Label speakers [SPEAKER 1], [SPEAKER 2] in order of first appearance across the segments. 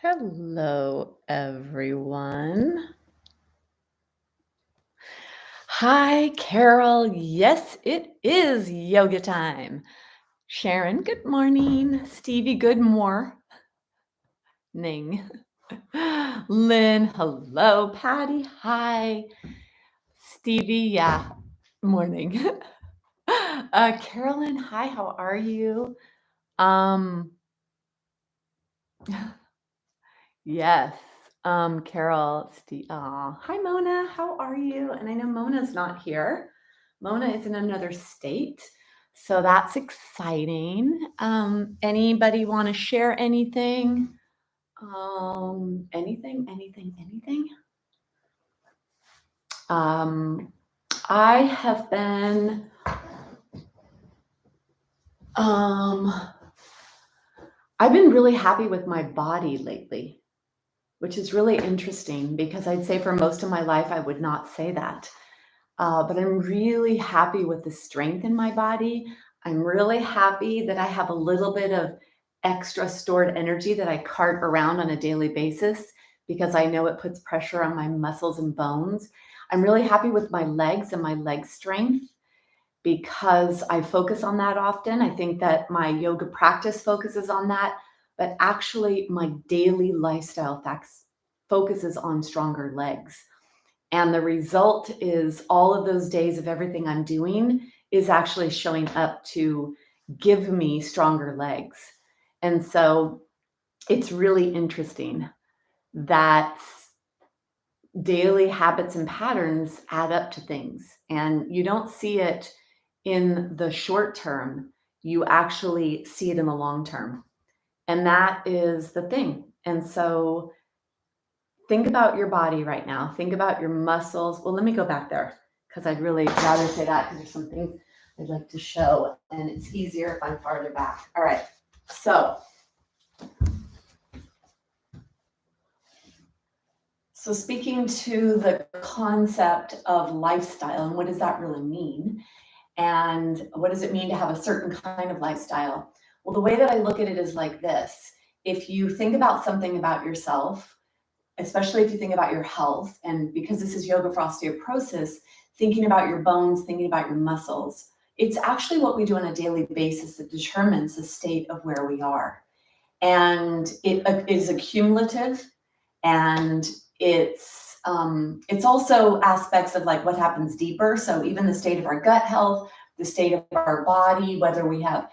[SPEAKER 1] Hello, everyone. Hi, Carol. Yes, it is yoga time. Sharon, good morning. Stevie, good morning. Lynn, hello. Patty, hi. Stevie, yeah, morning. Carolyn, hi, how are you? Um, yes. Carol, Steve, hi, Mona, how are you? And I know Mona's not here. Mona is in another state, so that's exciting. Anybody want to share anything? Anything? Um, I have been, um, I've been really happy with my body lately, which is really interesting because I'd say for most of my life I would not say that. But I'm really happy with the strength in my body. I'm really happy that I have a little bit of extra stored energy that I cart around on a daily basis because I know it puts pressure on my muscles and bones. I'm really happy with my legs and my leg strength because I focus on that often. I think that my yoga practice focuses on that, but actually, my daily lifestyle focuses on stronger legs. And the result is all of those days of everything I'm doing is actually showing up to give me stronger legs. And so it's really interesting that daily habits and patterns add up to things. And you don't see it in the short term, you actually see it in the long term. And that is the thing. And so think about your body right now. Think about your muscles. Well, let me go back there because I'd really rather say that because there's some things I'd like to show, and it's easier if I'm farther back. All right. So speaking to the concept of lifestyle and what does that really mean? And what does it mean to have a certain kind of lifestyle? Well, the way that I look at it is like this. If you think about something about yourself, especially if you think about your health, and because this is yoga for osteoporosis, thinking about your bones, thinking about your muscles, it's actually what we do on a daily basis that determines the state of where we are. And it is accumulative, and it's also aspects of like what happens deeper. So even the state of our gut health, the state of our body, whether we have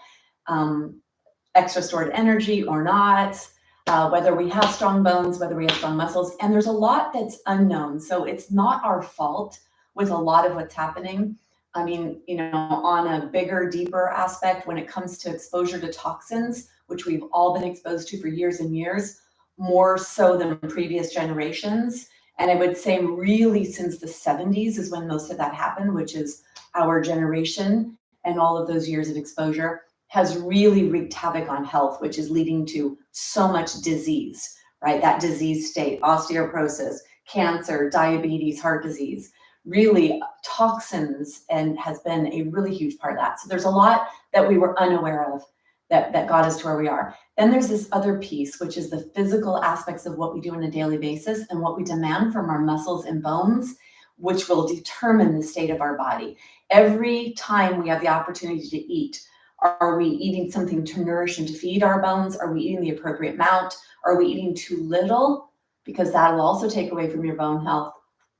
[SPEAKER 1] extra stored energy or not, whether we have strong bones, whether we have strong muscles. And there's a lot that's unknown. So it's not our fault with a lot of what's happening. I mean, on a bigger, deeper aspect, when it comes to exposure to toxins, which we've all been exposed to for years and years, more so than previous generations. And I would say really since the 70s is when most of that happened, which is our generation, and all of those years of exposure has really wreaked havoc on health, which is leading to so much disease, right? That disease state, osteoporosis, cancer, diabetes, heart disease, really toxins, and has been a really huge part of that. So there's a lot that we were unaware of that got us to where we are. Then there's this other piece, which is the physical aspects of what we do on a daily basis and what we demand from our muscles and bones, which will determine the state of our body. Every time we have the opportunity to eat, are we eating something to nourish and to feed our bones? Are we eating the appropriate amount? Are we eating too little? Because that'll also take away from your bone health.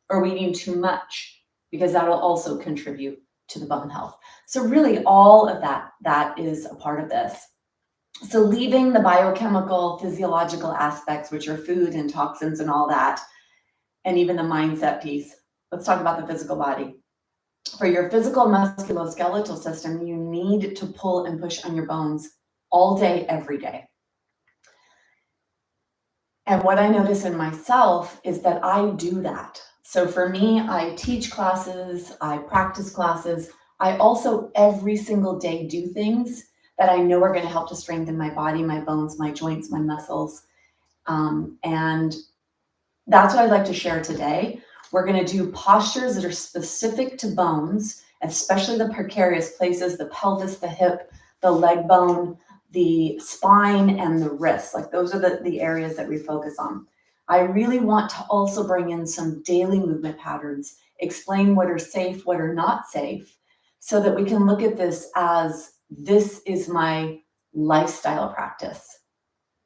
[SPEAKER 1] Are we eating too much? Because that'll also contribute to the bone health. So really all of that is a part of this. So leaving the biochemical, physiological aspects, which are food and toxins and all that, and even the mindset piece, let's talk about the physical body. For your physical musculoskeletal system, you need to pull and push on your bones all day, every day. And what I notice in myself is that I do that. So for me, I teach classes, I practice classes. I also every single day do things that I know are going to help to strengthen my body, my bones, my joints, my muscles. And that's what I'd like to share today. We're going to do postures that are specific to bones, especially the precarious places, the pelvis, the hip, the leg bone, the spine and the wrists. Like those are the areas that we focus on. I really want to also bring in some daily movement patterns, explain what are safe, what are not safe, so that we can look at this as this is my lifestyle practice.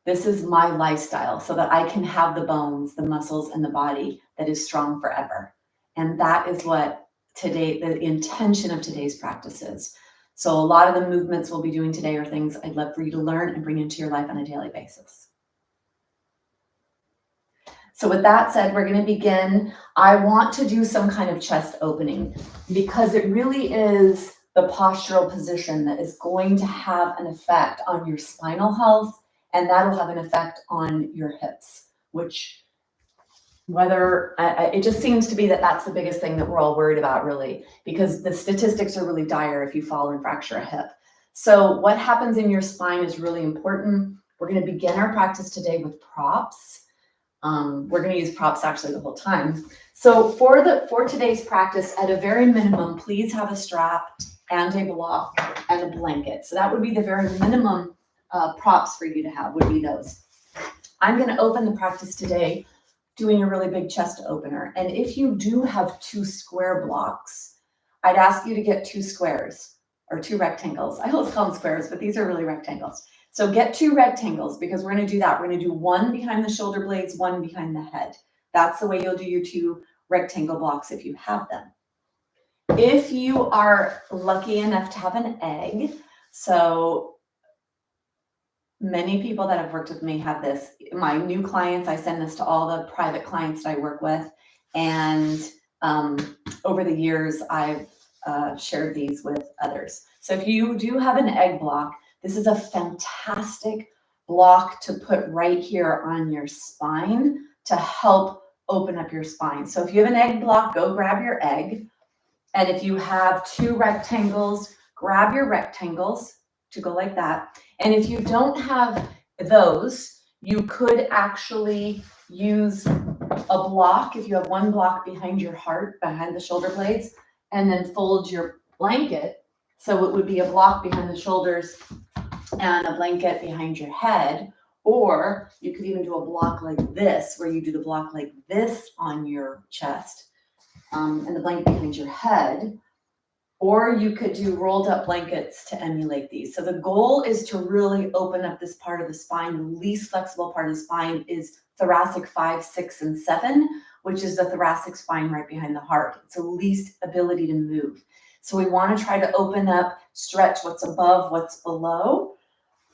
[SPEAKER 1] This is my lifestyle so that I can have the bones, the muscles, and the body that is strong forever. And that is what today, the intention of today's practice is. So a lot of the movements we'll be doing today are things I'd love for you to learn and bring into your life on a daily basis. So with that said, we're going to begin. I want to do some kind of chest opening because it really is the postural position that is going to have an effect on your spinal health, and that'll have an effect on your hips, which it just seems to be that that's the biggest thing that we're all worried about, really, because the statistics are really dire if you fall and fracture a hip. So what happens in your spine is really important. We're going to begin our practice today with props. We're going to use props actually the whole time. So for today's practice, at a very minimum, please have a strap and a block and a blanket. So that would be the very minimum props for you to have, would be those. I'm going to open the practice today doing a really big chest opener. And if you do have 2 square blocks, I'd ask you to get 2 squares or 2 rectangles. I always call them squares, but these are really rectangles. So get 2 rectangles because we're going to do that. We're going to do one behind the shoulder blades, one behind the head. That's the way you'll do your 2 rectangle blocks if you have them. If you are lucky enough to have an egg, so many people that have worked with me have this. My new clients, I send this to all the private clients that I work with. And over the years, I've shared these with others. So if you do have an egg block, this is a fantastic block to put right here on your spine to help open up your spine. So if you have an egg block, go grab your egg. And if you have 2 rectangles, grab your rectangles to go like that. And if you don't have those, you could actually use a block. If you have 1 block behind your heart, behind the shoulder blades, and then fold your blanket. So it would be a block behind the shoulders and a blanket behind your head. Or you could even do a block like this, where you do the block like this on your chest and the blanket behind your head. Or you could do rolled up blankets to emulate these. So the goal is to really open up this part of the spine. The least flexible part of the spine is thoracic 5, 6, and 7, which is the thoracic spine right behind the heart. It's the least ability to move. So we want to try to open up, stretch what's above, what's below,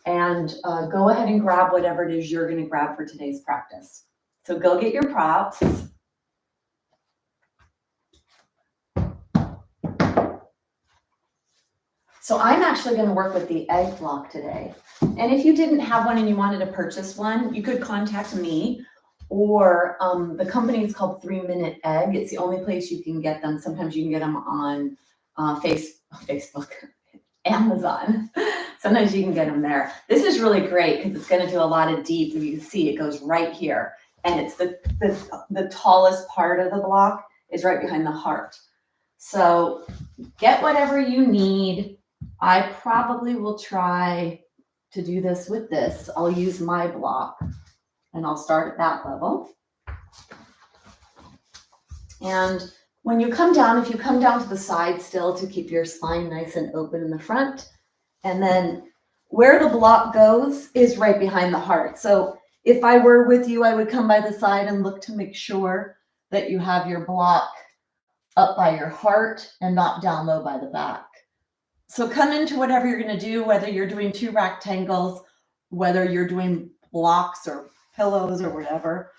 [SPEAKER 1] and go ahead and grab whatever it is you're going to grab for today's practice. So go get your props. So I'm actually going to work with the egg block today. And if you didn't have one and you wanted to purchase one, you could contact me, or the company is called 3 Minute Egg. It's the only place you can get them. Sometimes you can get them on Facebook, Amazon. Sometimes you can get them there. This is really great because it's going to do a lot of deep. You can see it goes right here. And it's the tallest part of the block is right behind the heart. So get whatever you need. I probably will try to do this with this. I'll use my block and I'll start at that level. And when you come down, if you come down to the side still to keep your spine nice and open in the front, and then where the block goes is right behind the heart. So if I were with you, I would come by the side and look to make sure that you have your block up by your heart and not down low by the back. So come into whatever you're going to do, whether you're doing 2 rectangles, whether you're doing blocks or pillows or whatever.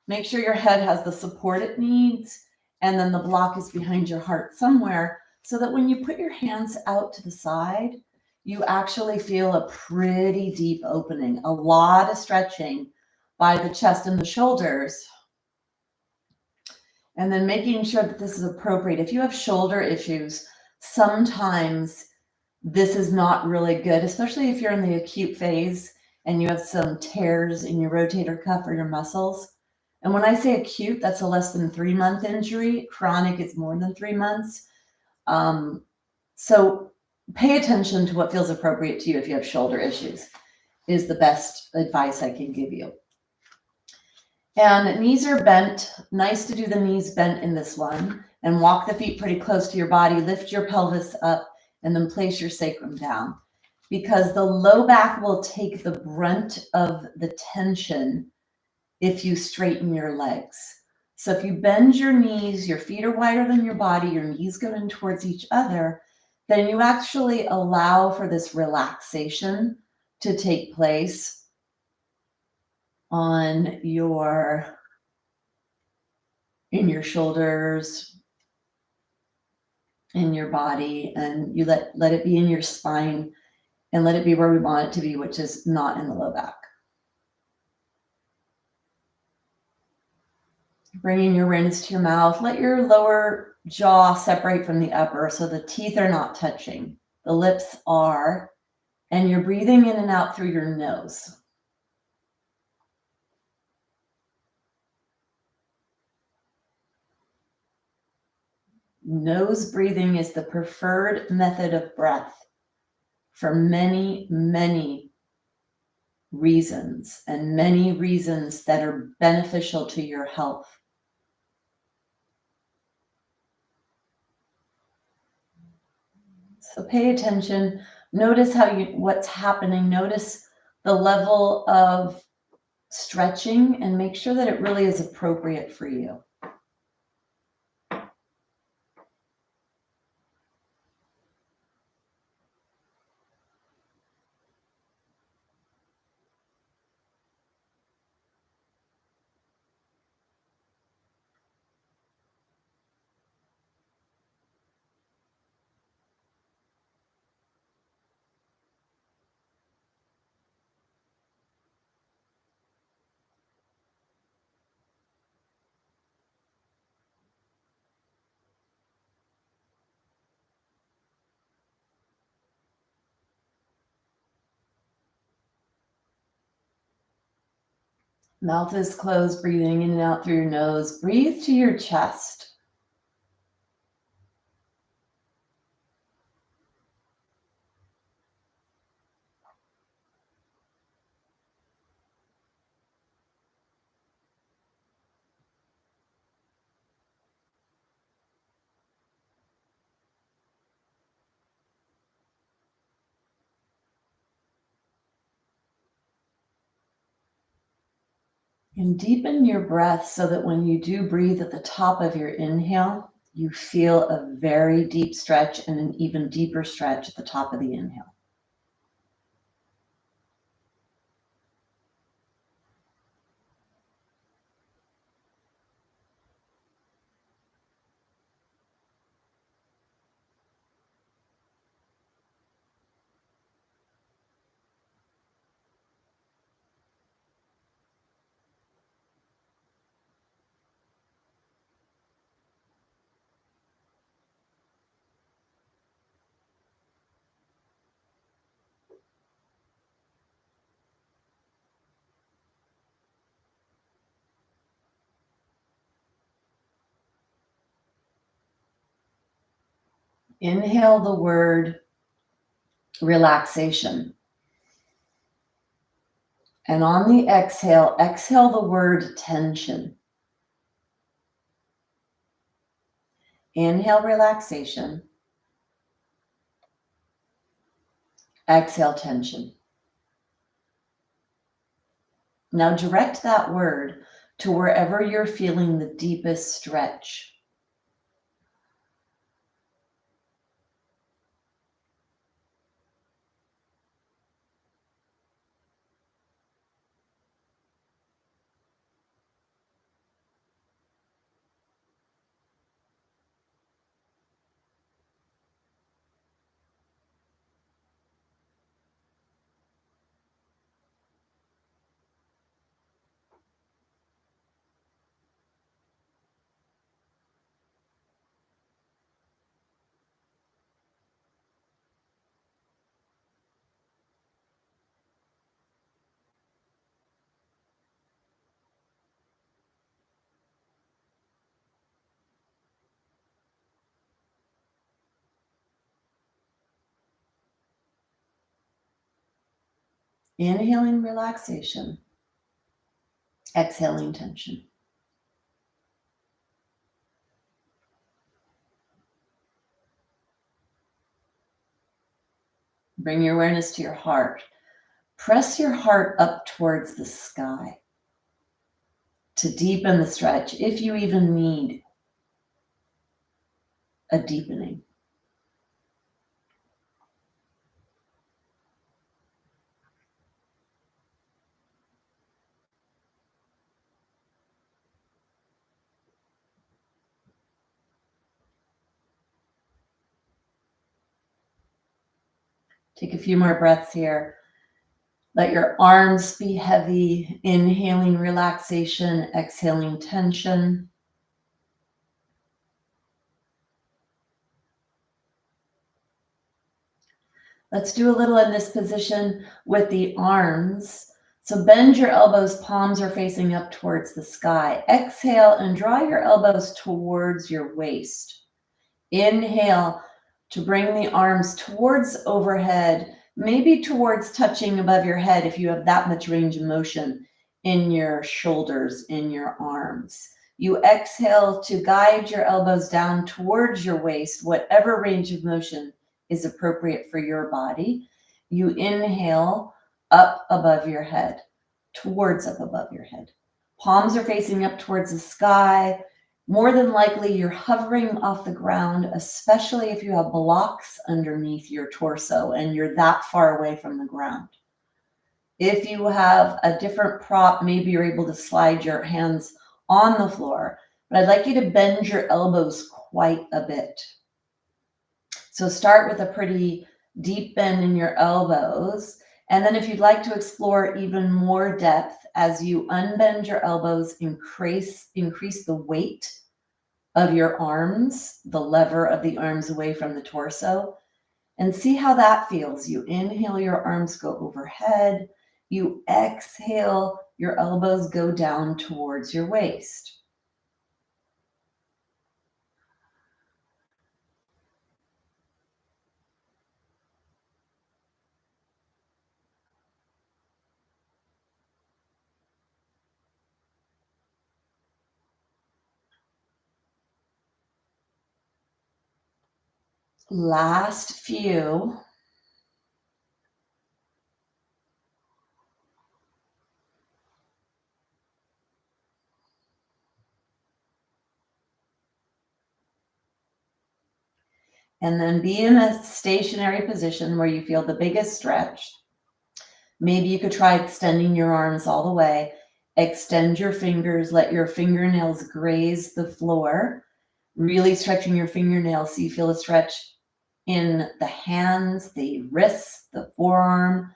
[SPEAKER 1] Make sure your head has the support it needs, and then the block is behind your heart somewhere, so that when you put your hands out to the side, you actually feel a pretty deep opening, a lot of stretching by the chest and the shoulders. And then making sure that this is appropriate. If you have shoulder issues, sometimes this is not really good, especially if you're in the acute phase and you have some tears in your rotator cuff or your muscles. And when I say acute, that's a less than 3-month injury. Chronic is more than 3 months. So
[SPEAKER 2] pay attention to what feels appropriate to you if you have shoulder issues, is the best advice I can give you. And knees are bent. Nice to do the knees bent in this one. And walk the feet pretty close to your body. Lift your pelvis up and then place your sacrum down. Because the low back will take the brunt of the tension if you straighten your legs. So if you bend your knees, your feet are wider than your body, your knees go in towards each other, then you actually allow for this relaxation to take place on in your shoulders, in your body, and you let it be in your spine and let it be where we want it to be, which is not in the low back. Bringing your rinse to your mouth. Let your lower jaw separate from the upper so the teeth are not touching. The lips are, and you're breathing in and out through your nose. Nose breathing is the preferred method of breath for many, many reasons, and many reasons that are beneficial to your health. So pay attention. Notice what's happening. Notice the level of stretching and make sure that it really is appropriate for you. Mouth is closed, breathing in and out through your nose. Breathe to your chest. And deepen your breath so that when you do breathe at the top of your inhale, you feel a very deep stretch and an even deeper stretch at the top of the inhale. Inhale the word relaxation. And on the exhale, exhale the word tension. Inhale relaxation. Exhale tension. Now direct that word to wherever you're feeling the deepest stretch. Inhaling relaxation, exhaling tension. Bring your awareness to your heart. Press your heart up towards the sky to deepen the stretch, if you even need a deepening. Take a few more breaths here. Let your arms be heavy, inhaling relaxation, exhaling tension. Let's do a little in this position with the arms. So bend your elbows, palms are facing up towards the sky. Exhale and draw your elbows towards your waist. Inhale to bring the arms towards overhead, maybe towards touching above your head if you have that much range of motion in your shoulders, in your arms. You exhale to guide your elbows down towards your waist, whatever range of motion is appropriate for your body. You inhale up above your head, towards up above your head. Palms are facing up towards the sky. More than likely, you're hovering off the ground, especially if you have blocks underneath your torso and you're that far away from the ground. If you have a different prop, maybe you're able to slide your hands on the floor, but I'd like you to bend your elbows quite a bit. So start with a pretty deep bend in your elbows. And then if you'd like to explore even more depth, as you unbend your elbows, increase the weight of your arms, the lever of the arms away from the torso, and see how that feels. You inhale, your arms go overhead. You exhale, your elbows go down towards your waist. Last few. And then be in a stationary position where you feel the biggest stretch. Maybe you could try extending your arms all the way. Extend your fingers, let your fingernails graze the floor, really stretching your fingernails so you feel a stretch in the hands, the wrists, the forearm,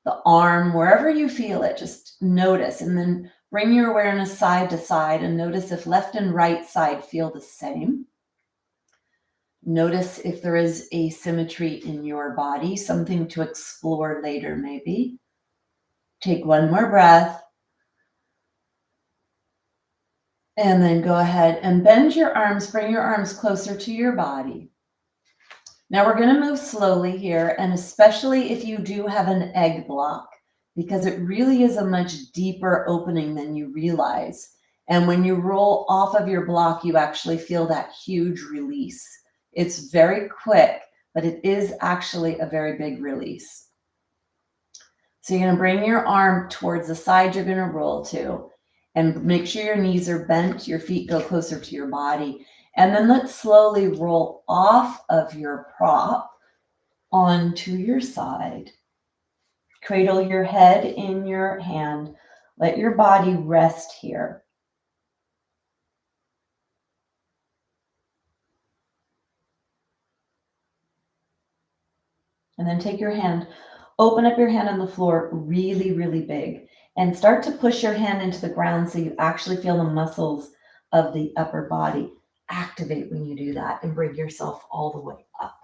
[SPEAKER 2] the arm, wherever you feel it, just notice. And then bring your awareness side to side and notice if left and right side feel the same. Notice if there is asymmetry in your body, something to explore later maybe. Take one more breath. And then go ahead and bend your arms, bring your arms closer to your body. Now we're going to move slowly here, and especially if you do have an egg block, because it really is a much deeper opening than you realize. And when you roll off of your block, you actually feel that huge release. It's very quick, but it is actually a very big release. So you're going to bring your arm towards the side you're going to roll to, and make sure your knees are bent, your feet go closer to your body. And then let's slowly roll off of your prop onto your side. Cradle your head in your hand. Let your body rest here. And then take your hand, open up your hand on the floor really, really big, and start to push your hand into the ground so you actually feel the muscles of the upper body activate when you do that, and bring yourself all the way up.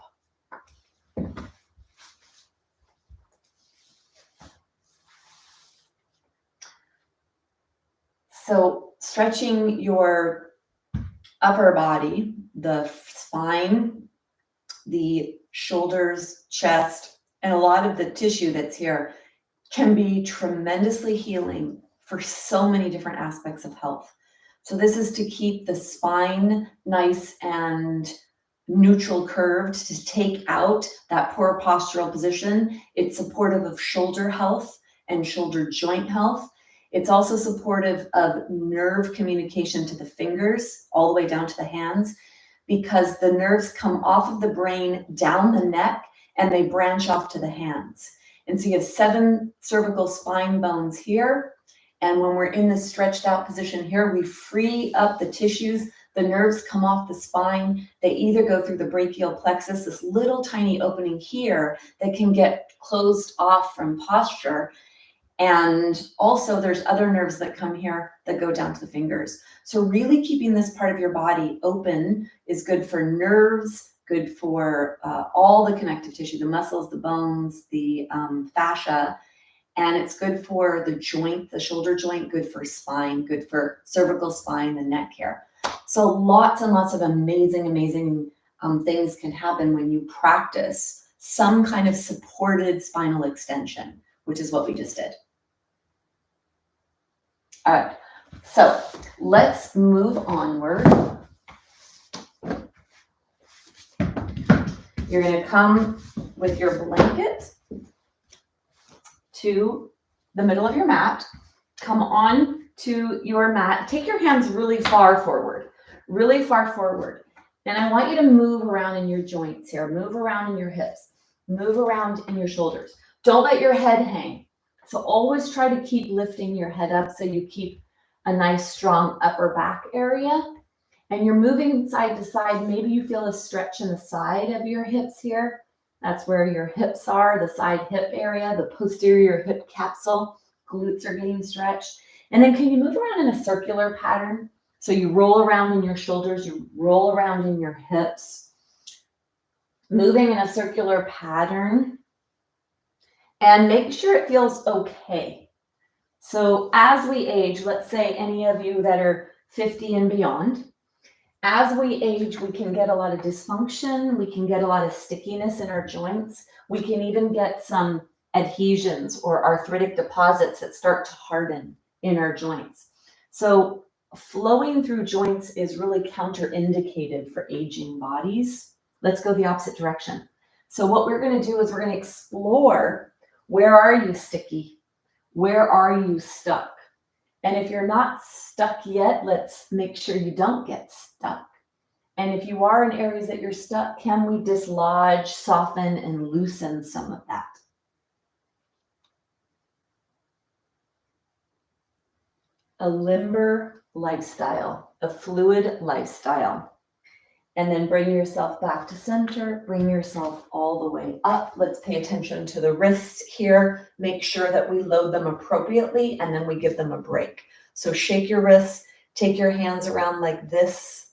[SPEAKER 2] So stretching your upper body, the spine, the shoulders, chest, and a lot of the tissue that's here
[SPEAKER 1] can be tremendously healing for so many different aspects of health. So this is to keep the spine nice and neutral curved, to take out that poor postural position. It's supportive of shoulder health and shoulder joint health. It's also supportive of nerve communication to the fingers all the way down to the hands, because the nerves come off of the brain down the neck and they branch off to the hands. And so you have 7 cervical spine bones here. And when we're in this stretched out position here, we free up the tissues. The nerves come off the spine. They either go through the brachial plexus, this little tiny opening here that can get closed off from posture. And also there's other nerves that come here that go down to the fingers. So really keeping this part of your body open is good for nerves, good for all the connective tissue, the muscles, the bones, the fascia. And it's good for the joint, the shoulder joint, good for spine, good for cervical spine, the neck here. So lots and lots of amazing, amazing things can happen when you practice some kind of supported spinal extension, which is what we just did. All right, so let's move onward. You're going to come with your blanket to the middle of your mat. Come on to your mat. Take your hands really far forward, really far forward. And I want you to move around in your joints here. Move around in your hips. Move around in your shoulders. Don't let your head hang. So always try to keep lifting your head up so you keep a nice strong upper back area. And you're moving side to side. Maybe you feel a stretch in the side of your hips here. That's where your hips are, the side hip area, the posterior hip capsule. Glutes are getting stretched. And then can you move around in a circular pattern? So you roll around in your shoulders, you roll around in your hips, moving in a circular pattern. And make sure it feels okay. So as we age, let's say any of you that are 50 and beyond, as we age, we can get a lot of dysfunction. We can get a lot of stickiness in our joints. We can even get some adhesions or arthritic deposits that start to harden in our joints. So flowing through joints is really counterindicated for aging bodies. Let's go the opposite direction. So what we're going to do is we're going to explore, where are you sticky? Where are you stuck? And if you're not stuck yet, let's make sure you don't get stuck. And if you are in areas that you're stuck, can we dislodge, soften, and loosen some of that? A limber lifestyle, a fluid lifestyle. And then bring yourself back to center, bring yourself all the way up. Let's pay attention to the wrists here. Make sure that we load them appropriately, and then we give them a break. So shake your wrists, take your hands around like this.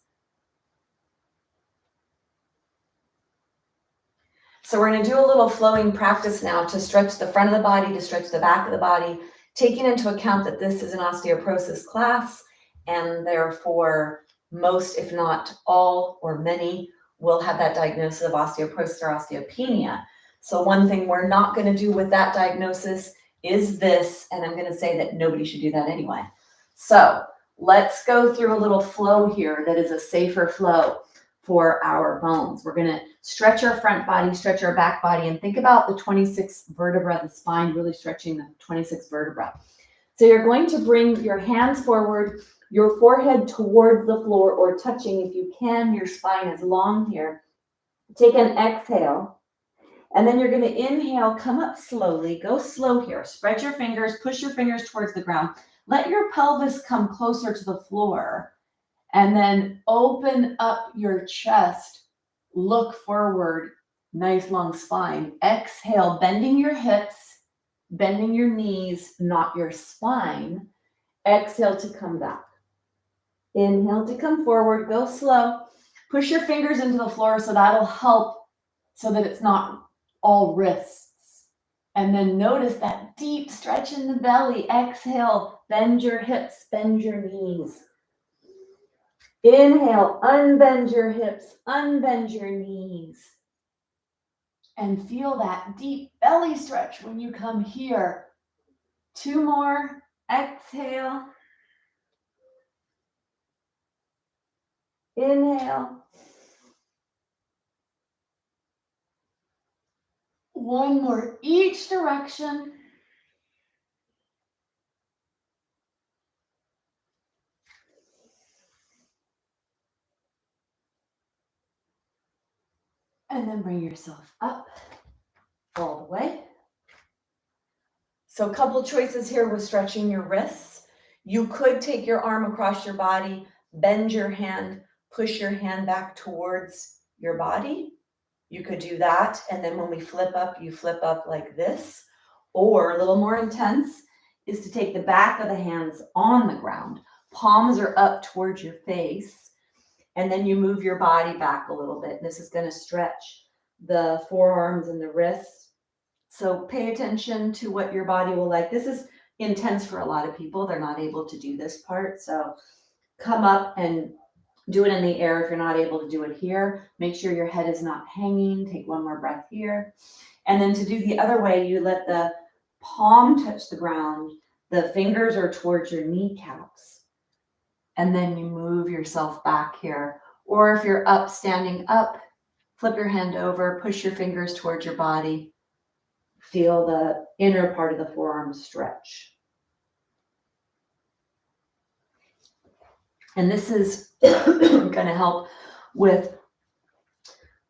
[SPEAKER 1] So we're going to do a little flowing practice now to stretch the front of the body, to stretch the back of the body, taking into account that this is an osteoporosis class, and therefore most, if not all or many, will have that diagnosis of osteoporosis or osteopenia. So one thing we're not going to do with that diagnosis is this, and I'm going to say that nobody should do that anyway. So let's go through a little flow here that is a safer flow for our bones. We're going to stretch our front body, stretch our back body, and think about the 26 vertebra, the spine really stretching the 26 vertebra. So you're going to bring your hands forward, your forehead towards the floor, or touching, if you can, your spine is long here. Take an exhale, and then you're going to inhale, come up slowly, go slow here. Spread your fingers, push your fingers towards the ground. Let your pelvis come closer to the floor, and then open up your chest. Look forward, nice long spine. Exhale, bending your hips, bending your knees, not your spine. Exhale to come back. Inhale to come forward, go slow. Push your fingers into the floor, so that'll help so that it's not all wrists. And then notice that deep stretch in the belly. Exhale, bend your hips, bend your knees. Inhale, unbend your hips, unbend your knees. And feel that deep belly stretch when you come here. 2 more. Exhale. Inhale. 1 more each direction. And then bring yourself up all the way. So a couple choices here with stretching your wrists. You could take your arm across your body, bend your hand, push your hand back towards your body. You could do that. And then when we flip up, you flip up like this. Or a little more intense is to take the back of the hands on the ground. Palms are up towards your face. And then you move your body back a little bit. This is going to stretch the forearms and the wrists. So pay attention to what your body will like. This is intense for a lot of people. They're not able to do this part. So come up and do it in the air if you're not able to do it here. Make sure your head is not hanging. Take 1 more breath here. And then to do the other way, you let the palm touch the ground. The fingers are towards your kneecaps. And then you move yourself back here. Or if you're up, standing up, flip your hand over, push your fingers towards your body. Feel the inner part of the forearm stretch. And this is going to help with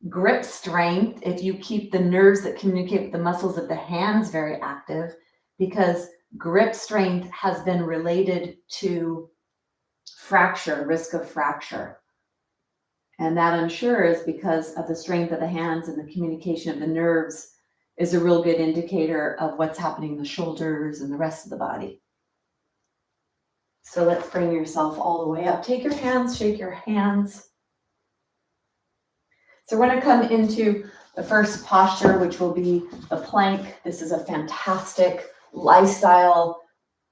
[SPEAKER 1] grip strength if you keep the nerves that communicate with the muscles of the hands very active, because grip strength has been related to fracture, risk of fracture. And that I'm sure is because of the strength of the hands and the communication of the nerves is a real good indicator of what's happening in the shoulders and the rest of the body. So let's bring yourself all the way up. Take your hands, shake your hands. So we're going to come into the first posture, which will be the plank. This is a fantastic lifestyle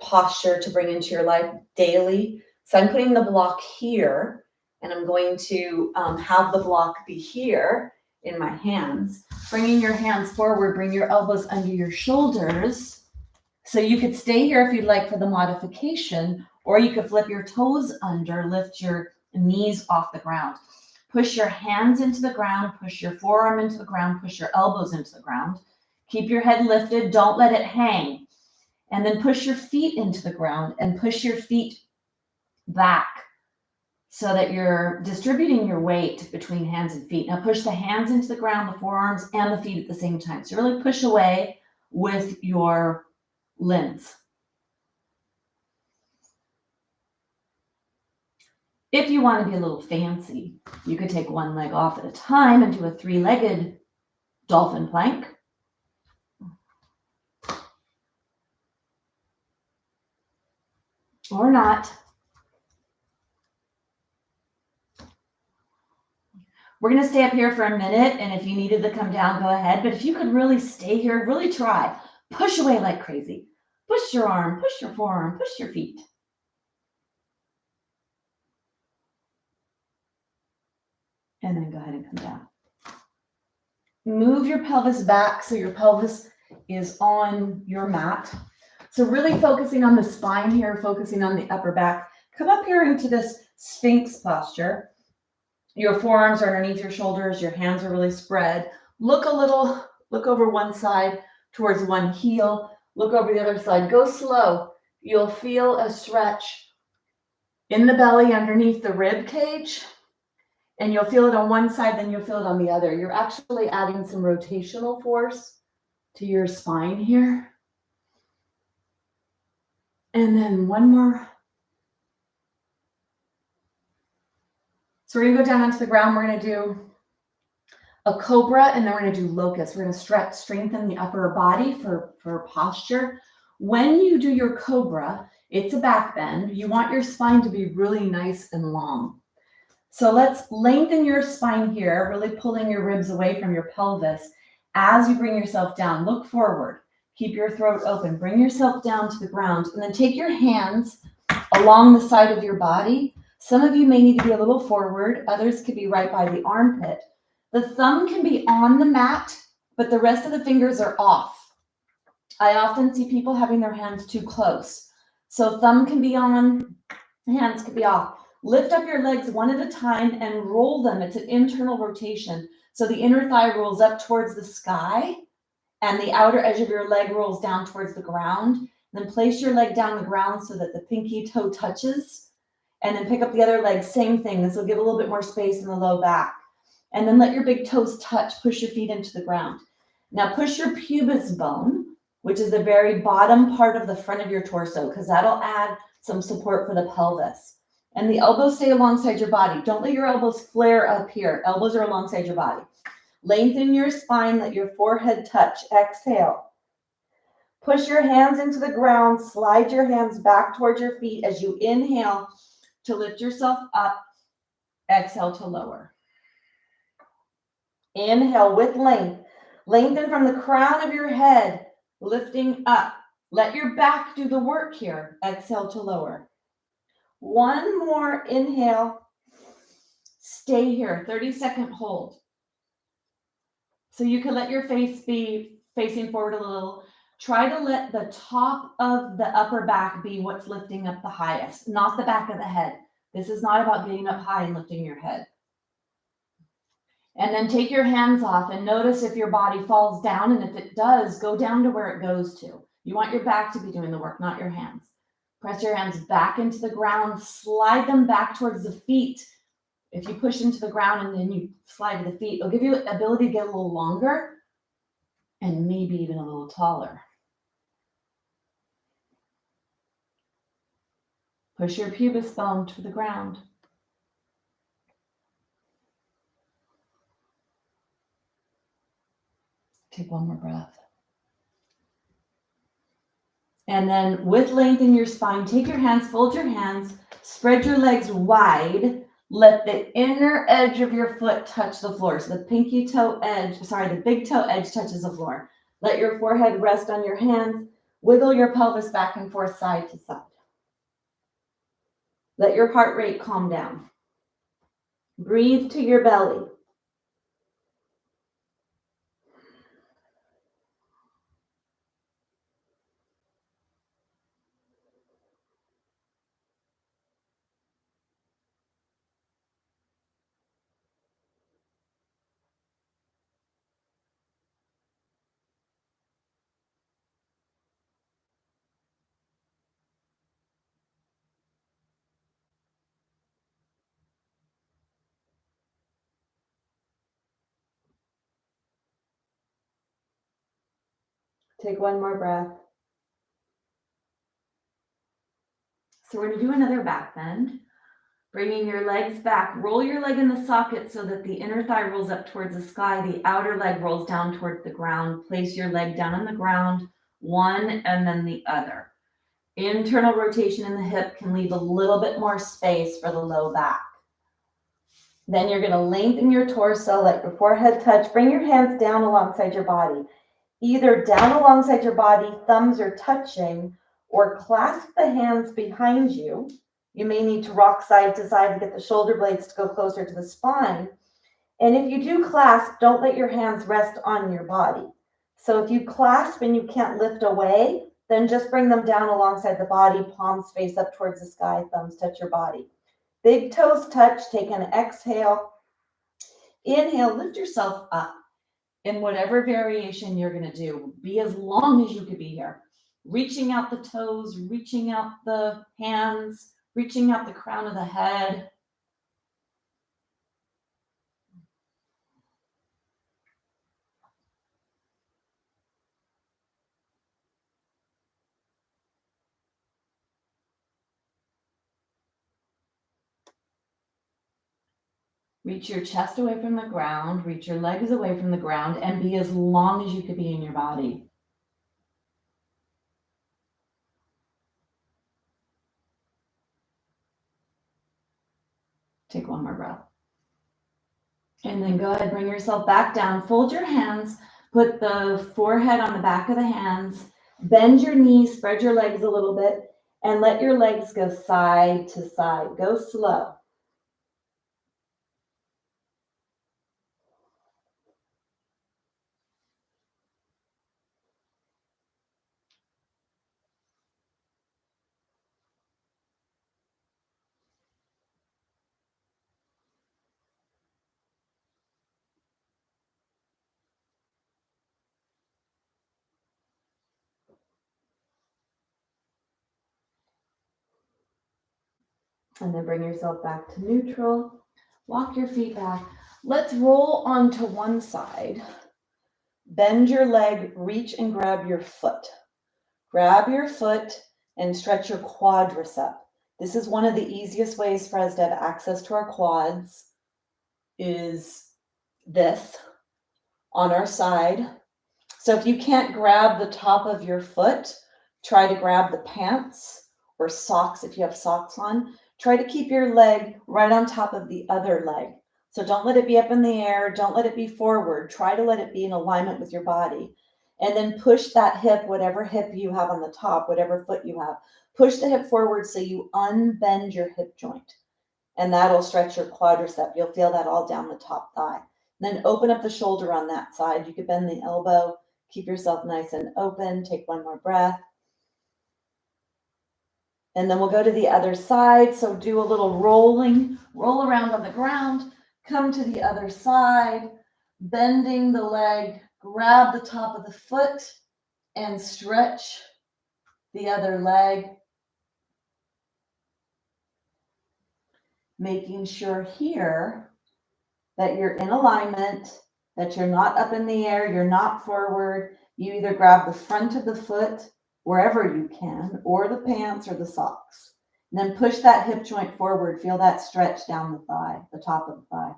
[SPEAKER 1] posture to bring into your life daily. So I'm putting the block here, and I'm going to have the block be here in my hands. Bringing your hands forward, bring your elbows under your shoulders. So you could stay here if you'd like for the modification, or you could flip your toes under, lift your knees off the ground. Push your hands into the ground, push your forearm into the ground, push your elbows into the ground. Keep your head lifted, don't let it hang. And then push your feet into the ground and push your feet back so that you're distributing your weight between hands and feet. Now push the hands into the ground, the forearms, and the feet at the same time. So really push away with your limbs. If you want to be a little fancy, you could take 1 leg off at a time and do a 3-legged dolphin plank. Or not. We're going to stay up here for a minute, and if you needed to come down, go ahead. But if you could really stay here, really try. Push away like crazy. Push your arm, push your forearm, push your feet. And then go ahead and come down. Move your pelvis back so your pelvis is on your mat. So really focusing on the spine here, focusing on the upper back. Come up here into this Sphinx posture. Your forearms are underneath your shoulders. Your hands are really spread. Look over one side towards one heel. Look over the other side. Go slow. You'll feel a stretch in the belly underneath the rib cage. And you'll feel it on one side, then you'll feel it on the other. You're actually adding some rotational force to your spine here. And then 1 more. So we're going to go down onto the ground. We're going to do a cobra, and then we're going to do locust. We're going to strengthen the upper body for posture. When you do your cobra, it's a back bend. You want your spine to be really nice and long. So let's lengthen your spine here, really pulling your ribs away from your pelvis. As you bring yourself down, look forward. Keep your throat open. Bring yourself down to the ground, and then take your hands along the side of your body. Some of you may need to be a little forward. Others could be right by the armpit. The thumb can be on the mat, but the rest of the fingers are off.
[SPEAKER 2] I often see people having their hands too close. So thumb can be on, hands can be off. Lift up your legs one at a time and roll them. It's an internal rotation. So the inner thigh rolls up towards the sky and the outer edge of your leg rolls down towards the ground. Then place your leg down the ground so that the pinky toe touches. And then pick up the other leg, same thing. This will give a little bit more space in the low back. And then let your big toes touch, push your feet into the ground. Now push your pubis bone, which is the very bottom part of the front of your torso, because that'll add some support for the pelvis. And the elbows stay alongside your body. Don't let your elbows flare up here. Elbows are alongside your body. Lengthen your spine, let your forehead touch. Exhale. Push your hands into the ground, slide your hands back towards your feet as you inhale to lift yourself up. Exhale to lower. Inhale with length. Lengthen from the crown of your head, lifting up. Let your back do the work here. Exhale to lower. One more inhale. Stay here, 30-second hold. So you can let your face be facing forward a little. Try to let the top of the upper back be what's lifting up the highest, not the back of the head. This is not about getting up high and lifting your head. And then take your hands off and notice if your body falls down, and if it does, go down to where it goes to. You want your back to be doing the work, not your hands. Press your hands back into the ground, slide them back towards the feet. If you push into the ground and then you slide to the feet, it'll give you the ability to get a little longer and maybe even a little taller. Push your pubis bone to the ground. Take one more breath. And then with length in your spine, take your hands, fold your hands, spread your legs wide. Let the inner edge of your foot touch the floor. So the big toe edge touches the floor. Let your forehead rest on your hands. Wiggle your pelvis back and forth, side to side. Let your heart rate calm down. Breathe to your belly. Take one more breath. So we're going to do another back bend. Bringing your legs back. Roll your leg in the socket so that the inner thigh rolls up towards the sky. The outer leg rolls down towards the ground. Place your leg down on the ground, one and then the other. Internal rotation in the hip can leave a little bit more space for the low back. Then you're going to lengthen your torso, let your forehead touch. Bring your hands down alongside your body. Either down alongside your body, thumbs are touching, or clasp the hands behind you. You may need to rock side to side to get the shoulder blades to go closer to the spine. And if you do clasp, don't let your hands rest on your body. So if you clasp and you can't lift away, then just bring them down alongside the body, palms face up towards the sky, thumbs touch your body. Big toes touch, take an exhale. Inhale, lift yourself up in whatever variation you're going to do. Be as long as you could be here. Reaching out the toes, reaching out the hands, reaching out the crown of the head. Reach your chest away from the ground, reach your legs away from the ground, and be as long as you could be in your body. Take one more breath. And then go ahead, bring yourself back down. Fold your hands, put the forehead on the back of the hands, bend your knees, spread your legs a little bit, and let your legs go side to side. Go slow.
[SPEAKER 1] And then bring yourself back to neutral. Walk your feet back. Let's roll onto one side. Bend your leg, reach and grab your foot. Grab your foot and stretch your quadricep. This is one of the easiest ways for us to have access to our quads, is this on our side. So if you can't grab the top of your foot, try to grab the pants or socks if you have socks on. Try to keep your leg right on top of the other leg. So don't let it be up in the air. Don't let it be forward. Try to let it be in alignment with your body. And then push that hip, whatever hip you have on the top, whatever foot you have, push the hip forward so you unbend your hip joint. And that'll stretch your quadricep. You'll feel that all down the top thigh. Then open up the shoulder on that side. You could bend the elbow. Keep yourself nice and open. Take one more breath. And then we'll go to the other side. So do a little rolling, roll around on the ground, come to the other side, bending the leg, grab the top of the foot and stretch the other leg. Making sure here that you're in alignment, that you're not up in the air, you're not forward. You either grab the front of the foot wherever you can, or the pants or the socks. And then push that hip joint forward. Feel that stretch down the thigh, the top of the thigh.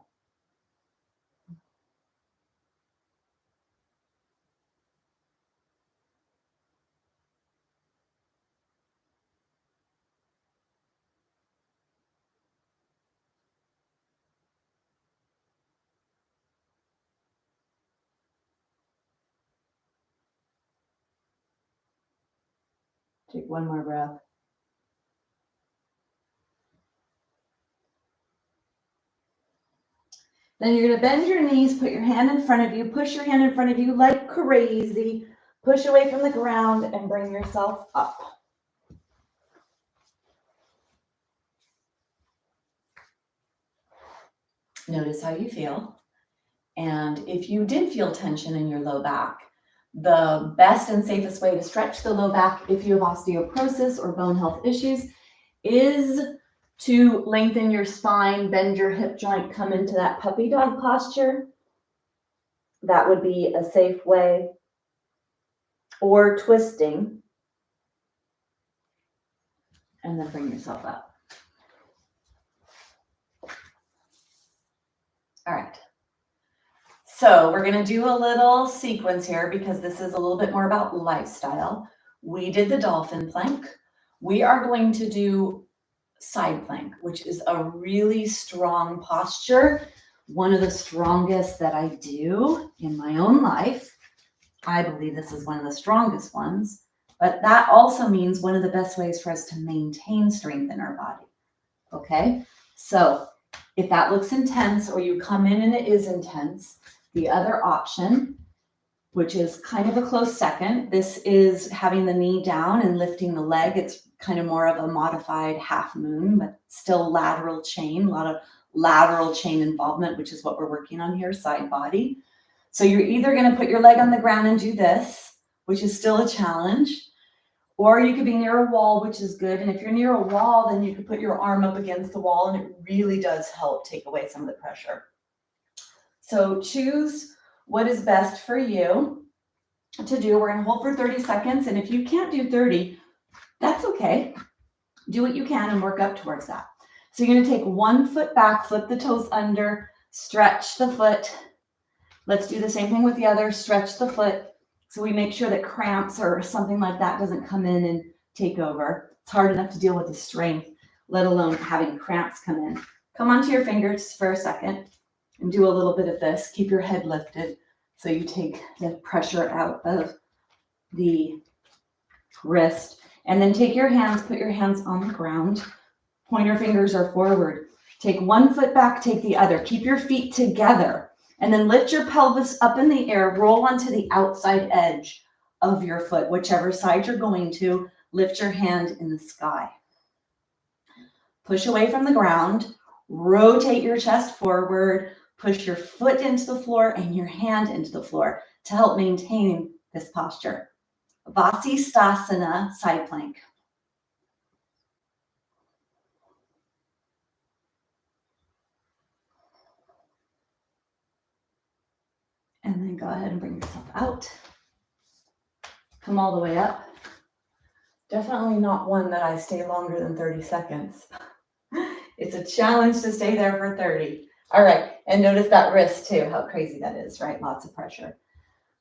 [SPEAKER 1] Take one more breath. Then you're going to bend your knees, put your hand in front of you, push your hand in front of you like crazy, push away from the ground and bring yourself up. Notice how you feel. And if you did feel tension in your low back, the best and safest way to stretch the low back if you have osteoporosis or bone health issues is to lengthen your spine, bend your hip joint, come into that puppy dog posture. That would be a safe way. Or twisting. And then bring yourself up. All right. So we're going to do a little sequence here because this is a little bit more about lifestyle. We did the dolphin plank. We are going to do side plank, which is a really strong posture. One of the strongest that I do in my own life. I believe this is one of the strongest ones, but that also means one of the best ways for us to maintain strength in our body. Okay, so if that looks intense or you come in and it is intense, the other option, which is kind of a close second, this is having the knee down and lifting the leg. It's kind of more of a modified half moon, but still lateral chain, a lot of lateral chain involvement, which is what we're working on here, side body. So you're either going to put your leg on the ground and do this, which is still a challenge, or you could be near a wall, which is good. And if you're near a wall, then you could put your arm up against the wall, and it really does help take away some of the pressure. So choose what is best for you to do. We're going to hold for 30 seconds. And if you can't do 30, that's okay. Do what you can and work up towards that. So you're going to take one foot back, flip the toes under, stretch the foot. Let's do the same thing with the other, stretch the foot. So we make sure that cramps or something like that doesn't come in and take over. It's hard enough to deal with the strength, let alone having cramps come in. Come onto your fingers for a second and do a little bit of this. Keep your head lifted so you take the pressure out of the wrist. And then take your hands, put your hands on the ground. Pointer fingers are forward. Take one foot back, take the other. Keep your feet together. And then lift your pelvis up in the air. Roll onto the outside edge of your foot, whichever side you're going to. Lift your hand in the sky. Push away from the ground. Rotate your chest forward. Push your foot into the floor and your hand into the floor to help maintain this posture. Vasisthasana, side plank.
[SPEAKER 2] And then go ahead and bring yourself out. Come all the way up.
[SPEAKER 1] Definitely not one that I stay longer than 30 seconds. It's a challenge to stay there for 30. All right, and notice that wrist too, how crazy that is, right? Lots of pressure.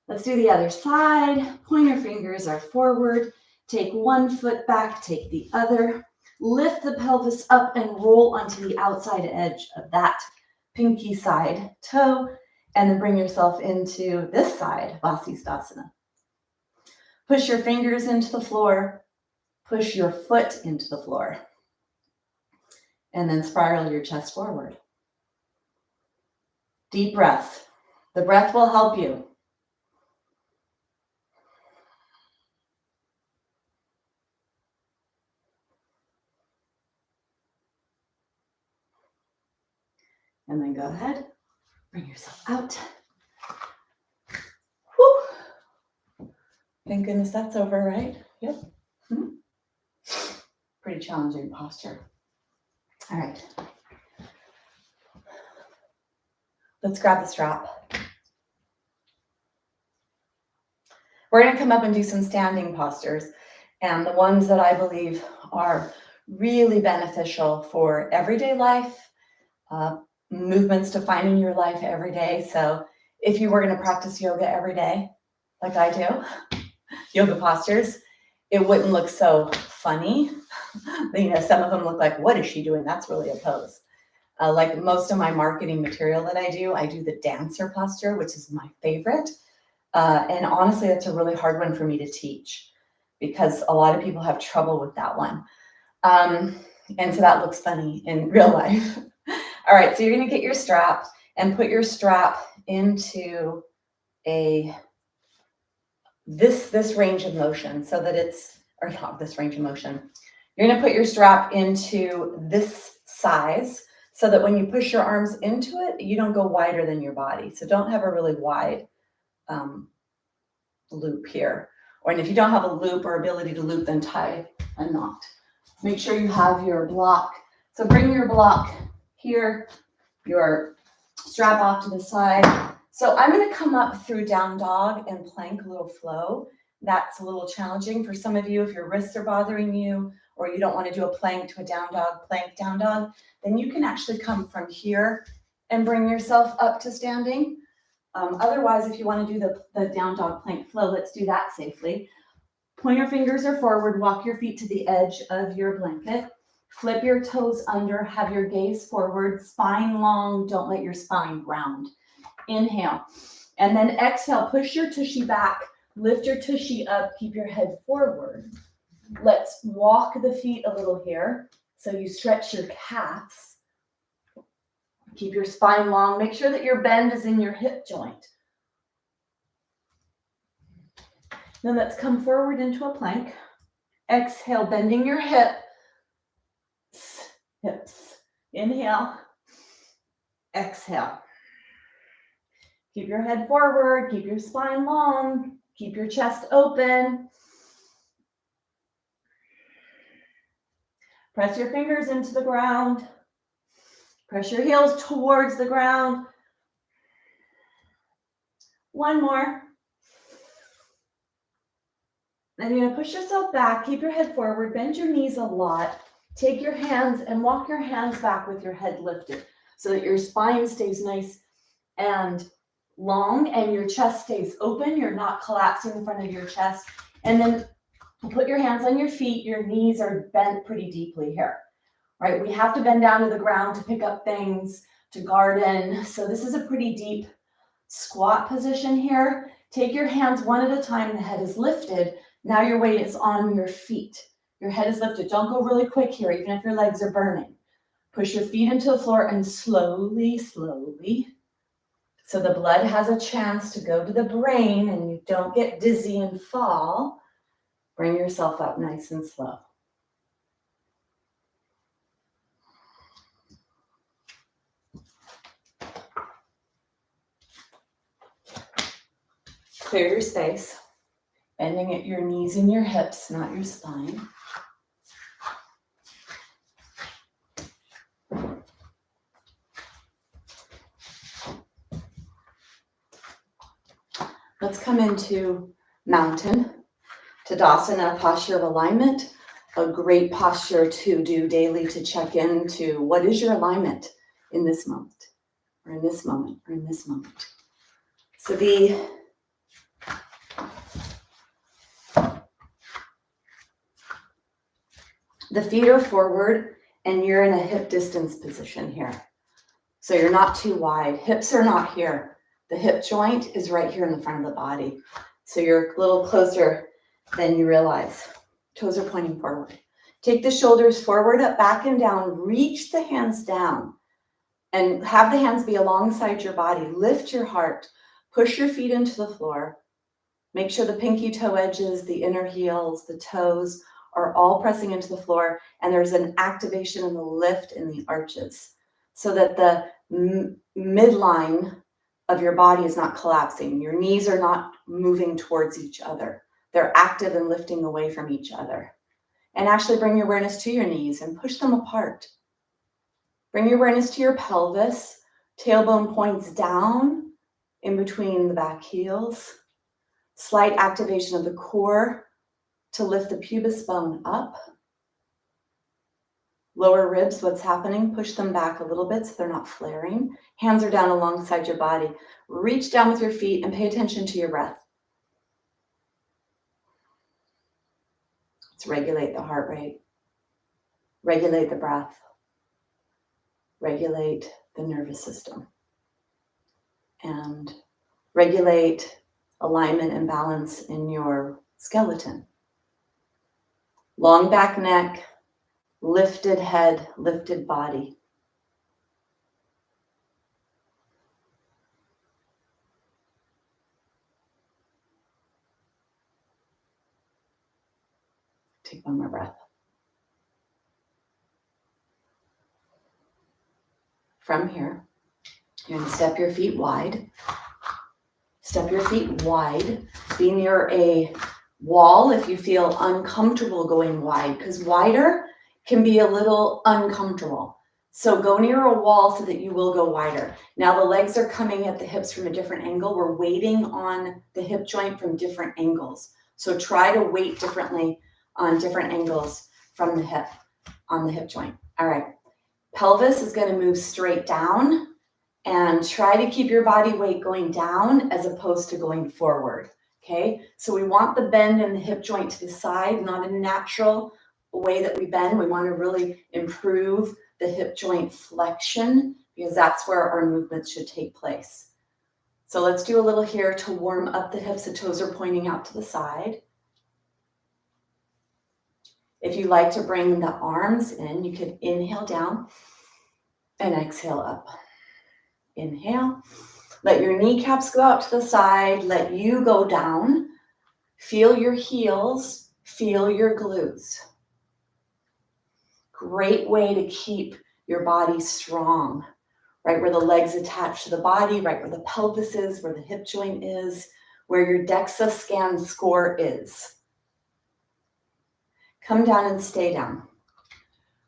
[SPEAKER 2] Let's do the other side. Pointer fingers are forward. Take one foot back, take the other. Lift the pelvis up and roll onto the outside edge of that pinky side toe, and then bring yourself into this side, Vasisthasana. Push your fingers into the floor. Push your foot into the floor. And then spiral your chest forward. Deep breaths. The breath will help you. And then go ahead, bring yourself out. Whew.
[SPEAKER 1] Thank goodness that's over, right? Yep. Pretty challenging posture. All right. Let's grab the strap. We're going to come up and do some standing postures. And the ones that I believe are really beneficial for everyday life, movements to find in your life every day. So if you were going to practice yoga every day, like I do, yoga postures, it wouldn't look so funny. Some of them look like, what is she doing? That's really a pose. Like most of my marketing material that I do the dancer posture, which is my favorite. And honestly, that's a really hard one for me to teach because a lot of people have trouble with that one. And so that looks funny in real life. All right, so you're going to get your strap and put your strap into this range of motion so that or not this range of motion. You're going to put your strap into this size so that when you push your arms into it, you don't go wider than your body. So don't have a really wide loop here. And if you don't have a loop or ability to loop, then tie a knot. Make sure you have your block. So bring your block here, your strap off to the side. So I'm going to come up through down dog and plank, a little flow. That's a little challenging for some of you. If your wrists are bothering you or you don't want to do a plank to a down dog, plank, down dog, then you can actually come from here and bring yourself up to standing. Otherwise, if you want to do the down dog plank flow, let's do that safely. Pointer fingers are forward, walk your feet to the edge of your blanket. Flip your toes under, have your gaze forward, spine long, don't let your spine round. Inhale, and then exhale, push your tushy back, lift your tushy up, keep your head forward. Let's walk the feet a little here. So you stretch your calves. Keep your spine long. Make sure that your bend is in your hip joint. Then let's come forward into a plank. Exhale, bending your hips. Inhale. Exhale. Keep your head forward. Keep your spine long. Keep your chest open. Press your fingers into the ground. Press your heels towards the ground. One more. Then you're going to push yourself back. Keep your head forward. Bend your knees a lot. Take your hands and walk your hands back with your head lifted so that your spine stays nice and long and your chest stays open. You're not collapsing in front of your chest. And then put your hands on your feet. Your knees are bent pretty deeply here, right? We have to bend down to the ground to pick up things, to garden. So this is a pretty deep squat position here. Take your hands one at a time. The head is lifted. Now your weight is on your feet. Your head is lifted. Don't go really quick here, even if your legs are burning. Push your feet into the floor and slowly, slowly, so the blood has a chance to go to the brain and you don't get dizzy and fall. Bring yourself up nice and slow. Clear your space, bending at your knees and your hips, not your spine. Let's come into mountain, Tadasana, posture of alignment. A great posture to do daily to check into what is your alignment in this moment, or in this moment, or in this moment. So the feet are forward and you're in a hip distance position here. So you're not too wide. Hips are not here. The hip joint is right here in the front of the body. So you're a little closer than you realize. Toes are pointing forward. Take the shoulders forward, up, back, and down. Reach the hands down and have the hands be alongside your body. Lift your heart. Push your feet into the floor. Make sure the pinky toe edges, the inner heels, the toes are all pressing into the floor, and there's an activation and a lift in the arches so that the midline of your body is not collapsing. Your knees are not moving towards each other. They're active and lifting away from each other. And actually bring your awareness to your knees and push them apart. Bring your awareness to your pelvis. Tailbone points down in between the back heels. Slight activation of the core to lift the pubis bone up. Lower ribs, what's happening? Push them back a little bit so they're not flaring. Hands are down alongside your body. Reach down with your feet and pay attention to your breath. Let's regulate the heart rate. Regulate the breath. Regulate the nervous system. And regulate alignment and balance in your skeleton. Long back neck, lifted head, lifted body. Take one more breath. From here, you're going to step your feet wide. Step your feet wide. Be near a wall if you feel uncomfortable going wide, because wider can be a little uncomfortable. So go near a wall so that you will go wider. Now the legs are coming at the hips from a different angle. We're weighting on the hip joint from different angles. So try to weight differently on different angles from the hip, on the hip joint. All right. Pelvis is going to move straight down, and try to keep your body weight going down as opposed to going forward. Okay. So we want the bend in the hip joint to the side, not a natural way that we bend. We want to really improve the hip joint flexion because that's where our movements should take place. So let's do a little here to warm up the hips. The toes are pointing out to the side. If you like to bring the arms in, you could inhale down and exhale up. Inhale. Let your kneecaps go out to the side. Let you go down. Feel your heels. Feel your glutes. Great way to keep your body strong. Right where the legs attach to the body, right where the pelvis is, where the hip joint is, where your DEXA scan score is. Come down and stay down.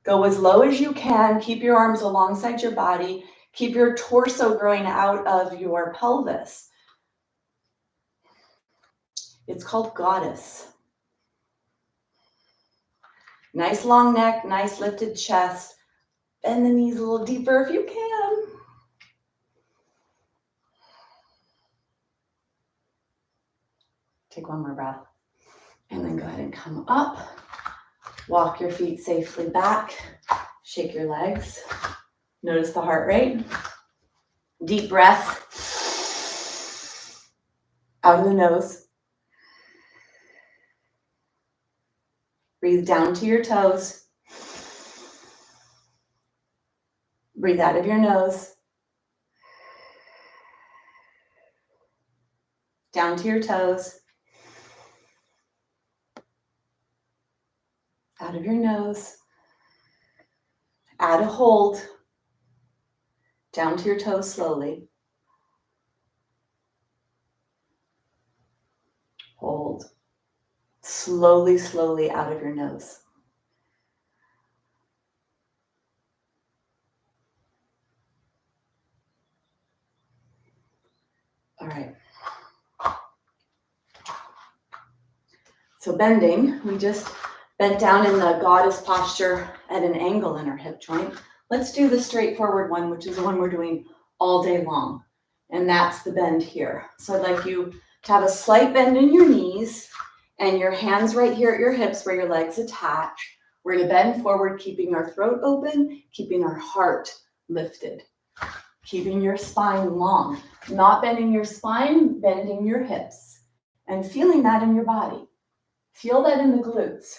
[SPEAKER 1] Go as low as you can. Keep your arms alongside your body. Keep your torso growing out of your pelvis. It's called goddess. Nice long neck, nice lifted chest. Bend the knees a little deeper if you can. Take one more breath. And then go ahead and come up. Walk your feet safely back. Shake your legs. Notice the heart rate. Deep breath. Out of the nose. Breathe down to your toes. Breathe out of your nose. Down to your toes. Out of your nose. Add a hold. Down to your toes slowly. Hold. Slowly, slowly out of your nose. All right. So bending, we just bent down in the goddess posture at an angle in our hip joint. Let's do the straightforward one, which is the one we're doing all day long. And that's the bend here. So I'd like you to have a slight bend in your knees and your hands right here at your hips where your legs attach. We're going to bend forward, keeping our throat open, keeping our heart lifted, keeping your spine long, not bending your spine, bending your hips, and feeling that in your body. Feel that in the glutes.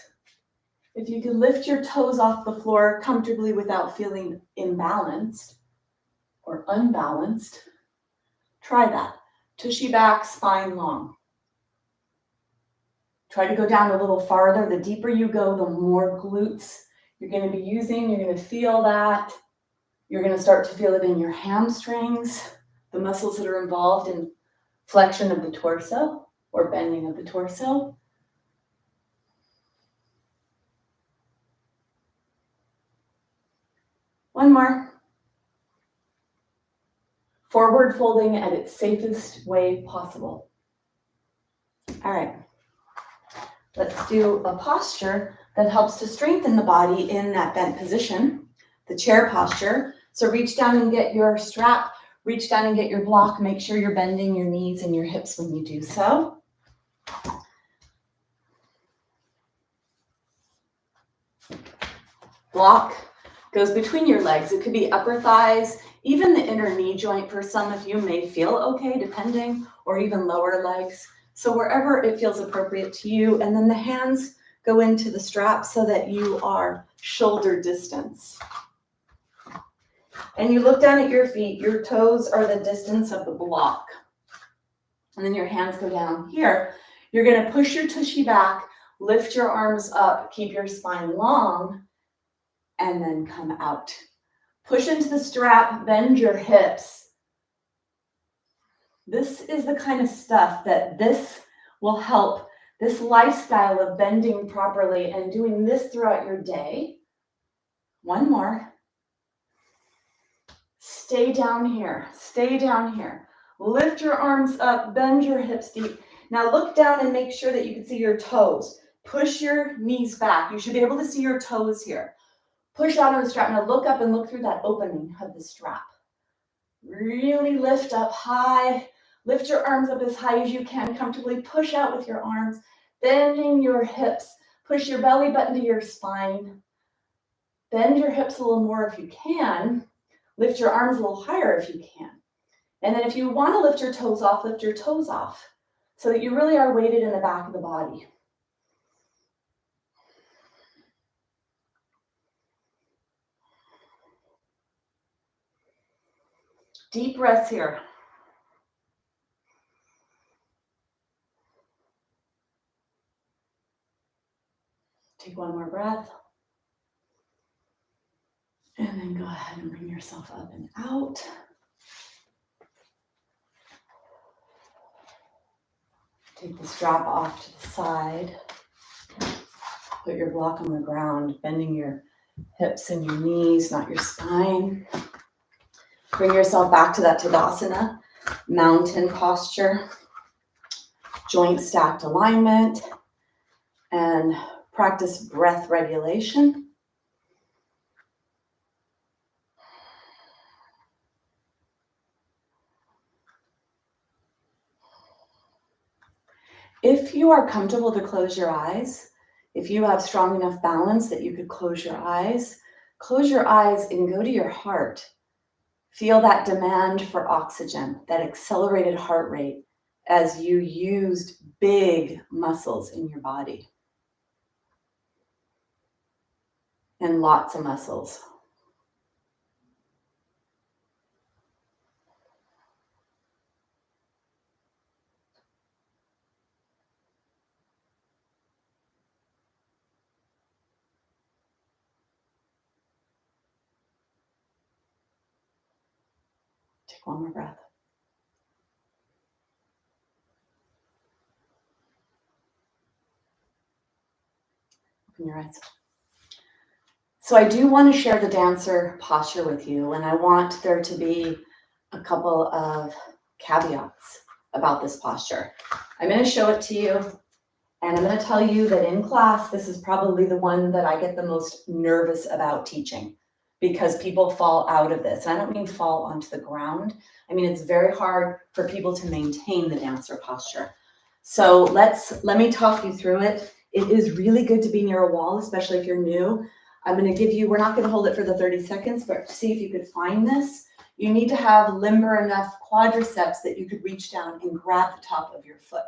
[SPEAKER 1] If you can lift your toes off the floor comfortably without feeling imbalanced or unbalanced, try that. Tushy back, spine long. Try to go down a little farther. The deeper you go, the more glutes you're going to be using. You're going to feel that. You're going to start to feel it in your hamstrings, the muscles that are involved in flexion of the torso or bending of the torso. One more. Forward folding at its safest way possible. All right. Let's do a posture that helps to strengthen the body in that bent position, the chair posture. So reach down and get your strap, reach down and get your block. Make sure you're bending your knees and your hips when you do so. Block goes between your legs. It could be upper thighs, even the inner knee joint for some of you may feel okay, depending, or even lower legs. So wherever it feels appropriate to you. And then the hands go into the strap so that you are shoulder distance. And you look down at your feet. Your toes are the distance of the block. And then your hands go down here. You're going to push your tushy back, lift your arms up, keep your spine long, and then come out. Push into the strap, bend your hips. This is the kind of stuff that this will help, this lifestyle of bending properly and doing this throughout your day. One more. Stay down here, stay down here. Lift your arms up, bend your hips deep. Now look down and make sure that you can see your toes. Push your knees back. You should be able to see your toes here. Push out of the strap. Now look up and look through that opening of the strap. Really lift up high. Lift your arms up as high as you can. Comfortably push out with your arms. Bending your hips. Push your belly button to your spine. Bend your hips a little more if you can. Lift your arms a little higher if you can. And then if you want to lift your toes off, lift your toes off so that you really are weighted in the back of the body. Deep breaths here. Take one more breath. And then go ahead and bring yourself up and out. Take the strap off to the side. Put your block on the ground, bending your hips and your knees, not your spine. Bring yourself back to that Tadasana, mountain posture, joint stacked alignment, and practice breath regulation. If you are comfortable to close your eyes, if you have strong enough balance that you could close your eyes and go to your heart. Feel that demand for oxygen, that accelerated heart rate as you used big muscles in your body. And lots of muscles. Take one more breath. Open your eyes. So I do want to share the dancer posture with you, and I want there to be a couple of caveats about this posture. I'm going to show it to you, And I'm going to tell you that in class, this is probably the one that I get the most nervous about teaching, because people fall out of this. And I don't mean fall onto the ground. I mean, it's very hard for people to maintain the dancer posture. So let me talk you through it. It is really good to be near a wall, especially if you're new. I'm going to give you, we're not going to hold it for the 30 seconds, but see if you could find this. You need to have limber enough quadriceps that you could reach down and grab the top of your foot.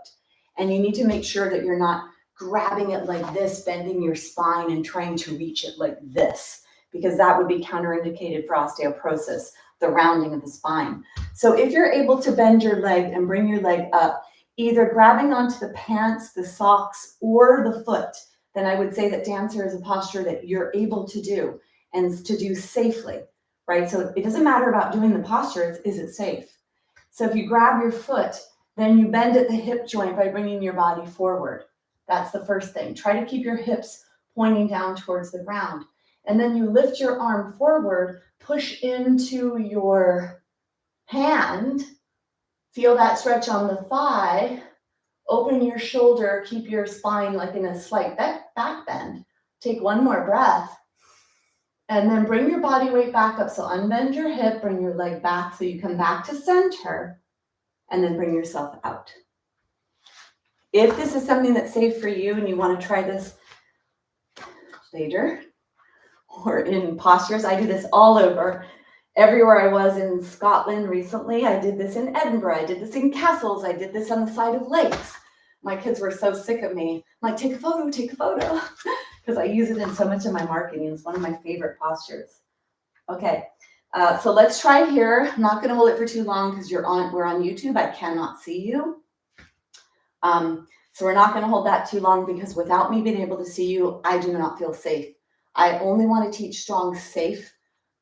[SPEAKER 1] And you need to make sure that you're not grabbing it like this, bending your spine and trying to reach it like this, because that would be counterindicated for osteoporosis, the rounding of the spine. So if you're able to bend your leg and bring your leg up, either grabbing onto the pants, the socks, or the foot, then I would say that dancer is a posture that you're able to do and to do safely, right? So it doesn't matter about doing the posture, is it safe? So if you grab your foot, then you bend at the hip joint by bringing your body forward. That's the first thing. Try to keep your hips pointing down towards the ground. And then you lift your arm forward, push into your hand, feel that stretch on the thigh, open your shoulder, keep your spine like in a slight back bend. Take one more breath. And then bring your body weight back up. So unbend your hip, bring your leg back so you come back to center, and then bring yourself out. If this is something that's safe for you and you want to try this later or in postures, I do this all over. Everywhere I was in Scotland recently, I did this in Edinburgh, I did this in castles, I did this on the side of lakes. My kids were so sick of me. I'm like, take a photo, because I use it in so much of my marketing. It's one of my favorite postures. Okay, so let's try here. I'm not going to hold it for too long because we're on YouTube. I cannot see you. So we're not going to hold that too long, because without me being able to see you, I do not feel safe. I only want to teach strong, safe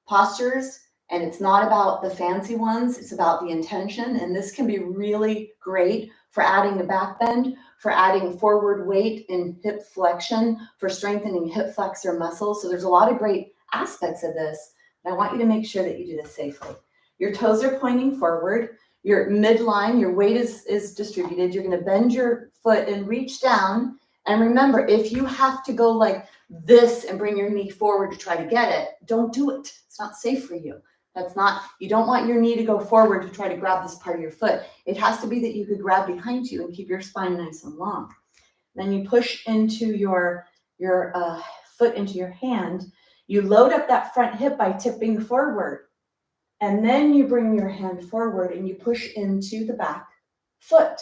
[SPEAKER 1] postures, and it's not about the fancy ones. It's about the intention, and this can be really great for adding a back bend, for adding forward weight in hip flexion, for strengthening hip flexor muscles. So there's a lot of great aspects of this, and I want you to make sure that you do this safely. Your toes are pointing forward. Your midline, your weight is distributed. You're going to bend your foot and reach down. And remember, if you have to go like this and bring your knee forward to try to get it, don't do it. It's not safe for you. You don't want your knee to go forward to try to grab this part of your foot. It has to be that you could grab behind you and keep your spine nice and long. Then you push into your foot into your hand. You load up that front hip by tipping forward. And then you bring your hand forward and you push into the back foot.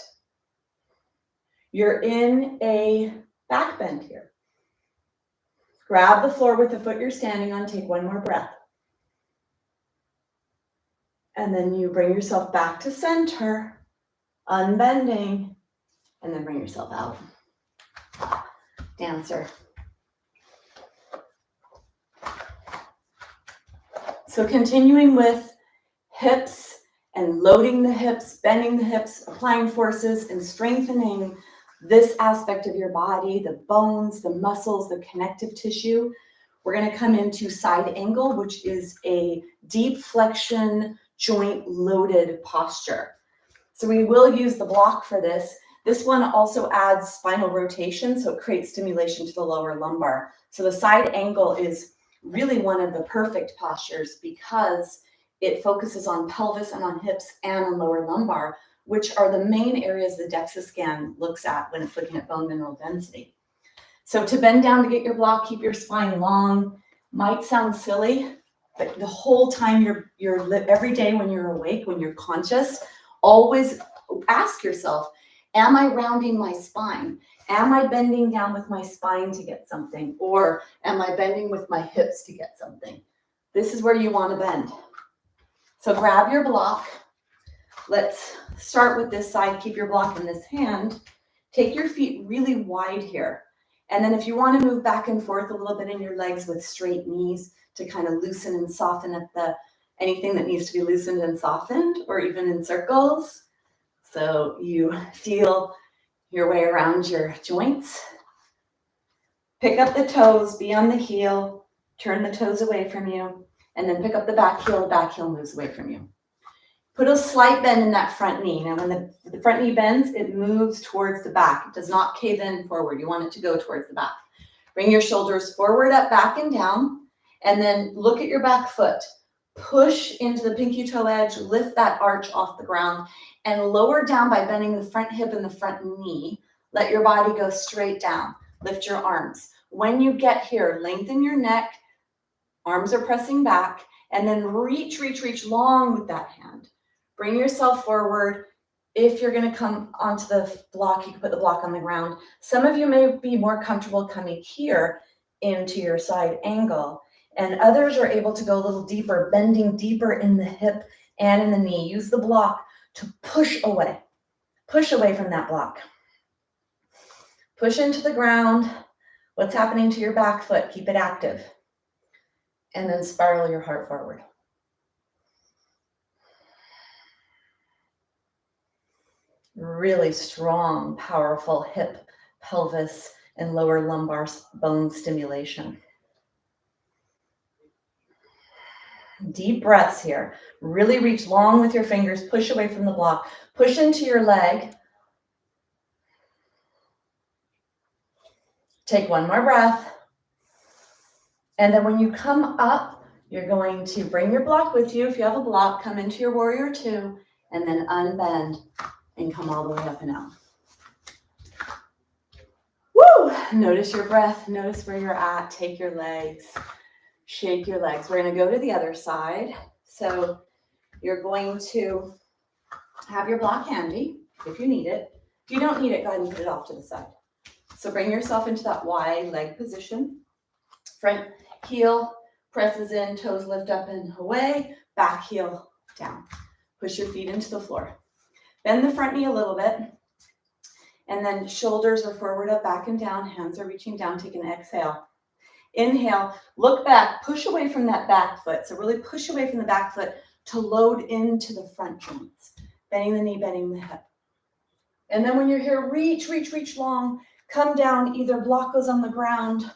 [SPEAKER 1] You're in a back bend here. Grab the floor with the foot you're standing on. Take one more breath. And then you bring yourself back to center, unbending, and then bring yourself out. Dancer. So continuing with hips and loading the hips, bending the hips, applying forces and strengthening this aspect of your body, the bones, the muscles, the connective tissue. We're going to come into side angle, which is a deep flexion, joint loaded posture. So we will use the block for this. This one also adds spinal rotation, so it creates stimulation to the lower lumbar. So the side angle is really one of the perfect postures because it focuses on pelvis and on hips and on lower lumbar, which are the main areas the DEXA scan looks at when it's looking at bone mineral density. So to bend down to get your block, keep your spine long, might sound silly, but the whole time every day when you're awake, when you're conscious, always ask yourself, am I rounding my spine? Am I bending down with my spine to get something? Or am I bending with my hips to get something? This is where you want to bend. So grab your block. Let's start with this side. Keep your block in this hand. Take your feet really wide here. And then if you want to move back and forth a little bit in your legs with straight knees to kind of loosen and soften up anything that needs to be loosened and softened, or even in circles. So you feel your way around your joints. Pick up the toes, be on the heel, turn the toes away from you, and then pick up the back heel moves away from you. Put a slight bend in that front knee. Now, when the front knee bends, it moves towards the back. It does not cave in forward. You want it to go towards the back. Bring your shoulders forward, up, back, and down. And then look at your back foot. Push into the pinky toe edge, lift that arch off the ground, and lower down by bending the front hip and the front knee. Let your body go straight down. Lift your arms. When you get here, lengthen your neck. Arms are pressing back. And then reach, reach, reach long with that hand. Bring yourself forward. If you're going to come onto the block, you can put the block on the ground. Some of you may be more comfortable coming here into your side angle, and others are able to go a little deeper, bending deeper in the hip and in the knee. Use the block to push away from that block. Push into the ground. What's happening to your back foot? Keep it active. And then spiral your heart forward. Really strong, powerful hip, pelvis, and lower lumbar bone stimulation. Deep breaths here. Really reach long with your fingers. Push away from the block. Push into your leg. Take one more breath. And then when you come up, you're going to bring your block with you. If you have a block, come into your warrior two, and then unbend and come all the way up and out. Woo! Notice your breath. Notice where you're at. Take your legs. Shake your legs. We're going to go to the other side. So you're going to have your block handy if you need it. If you don't need it, go ahead and put it off to the side. So bring yourself into that wide leg position. Front heel presses in, toes lift up and away, back heel down. Push your feet into the floor. Bend the front knee a little bit. And then shoulders are forward, up, back, and down. Hands are reaching down. Take an exhale. Inhale, look back, push away from that back foot. So really push away from the back foot to load into the front joints. Bending the knee, bending the hip. And then when you're here, reach, reach, reach long. Come down, either block goes on the ground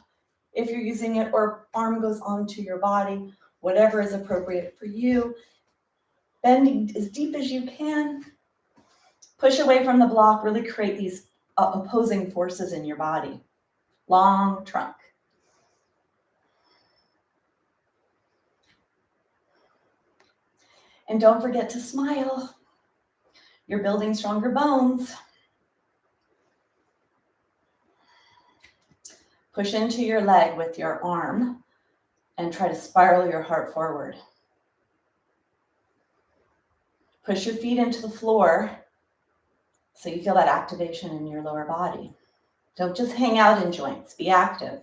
[SPEAKER 1] if you're using it, or arm goes onto your body, whatever is appropriate for you. Bending as deep as you can. Push away from the block, really create these opposing forces in your body. Long trunk. And don't forget to smile. You're building stronger bones. Push into your leg with your arm and try to spiral your heart forward. Push your feet into the floor so you feel that activation in your lower body. Don't just hang out in joints, be active.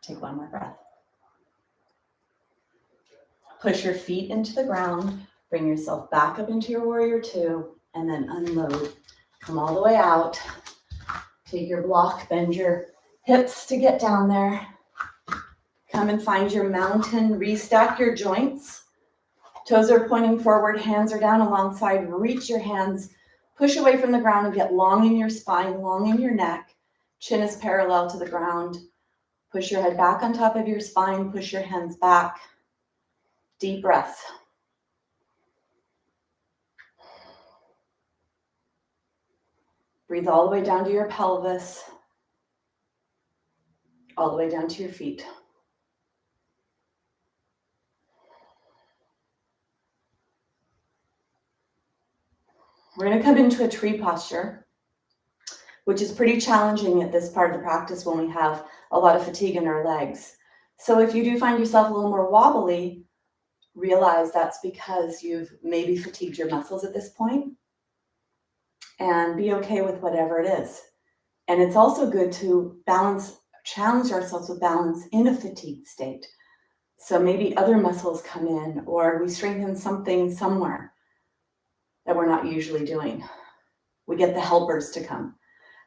[SPEAKER 1] Take one more breath. Push your feet into the ground, bring yourself back up into your warrior two, and then unload. Come all the way out. Take your block, bend your hips to get down there. Come and find your mountain, restack your joints. Toes are pointing forward, hands are down alongside. Reach your hands, push away from the ground and get long in your spine, long in your neck. Chin is parallel to the ground. Push your head back on top of your spine, push your hands back. Deep breaths. Breathe all the way down to your pelvis, all the way down to your feet. We're going to come into a tree posture, which is pretty challenging at this part of the practice when we have a lot of fatigue in our legs. So if you do find yourself a little more wobbly, realize that's because you've maybe fatigued your muscles at this point, and be okay with whatever it is. And it's also good to challenge ourselves with balance in a fatigued state. So maybe other muscles come in, or we strengthen something somewhere that we're not usually doing. We get the helpers to come.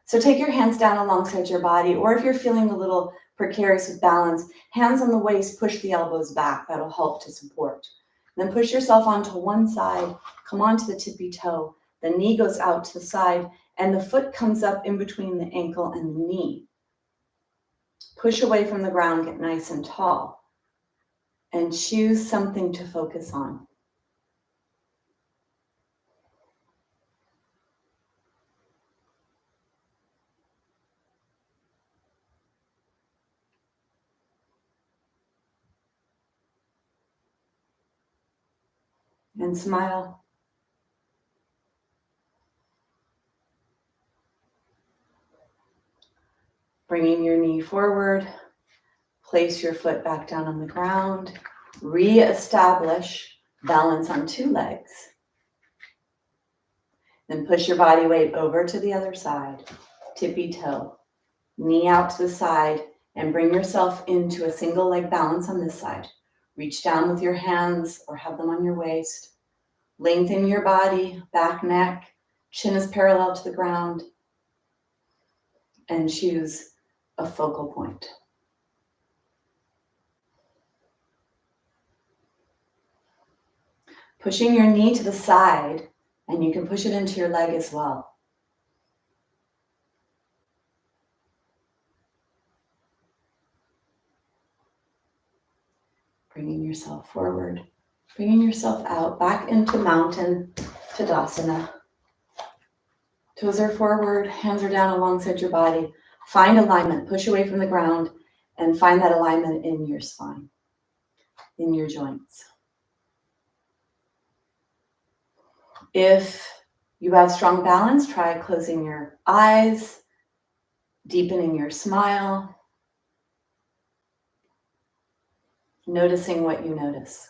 [SPEAKER 1] So take your hands down alongside your body, or if you're feeling a little precarious with balance, hands on the waist, push the elbows back. That'll help to support. Then push yourself onto one side, come onto the tippy toe. The knee goes out to the side, and the foot comes up in between the ankle and the knee. Push away from the ground, get nice and tall. and choose something to focus on. And smile. Bringing your knee forward, place your foot back down on the ground, re-establish balance on two legs. Then push your body weight over to the other side, tippy toe, knee out to the side, and bring yourself into a single leg balance on this side. Reach down with your hands or have them on your waist. Lengthen your body, back, neck, chin is parallel to the ground, and choose a focal point. Pushing your knee to the side, and you can push it into your leg as well. Bringing yourself forward, bringing yourself out, back into mountain Tadasana. Toes are forward, hands are down alongside your body. Find alignment, push away from the ground, and find that alignment in your spine, in your joints. If you have strong balance, try closing your eyes, deepening your smile, noticing what you notice.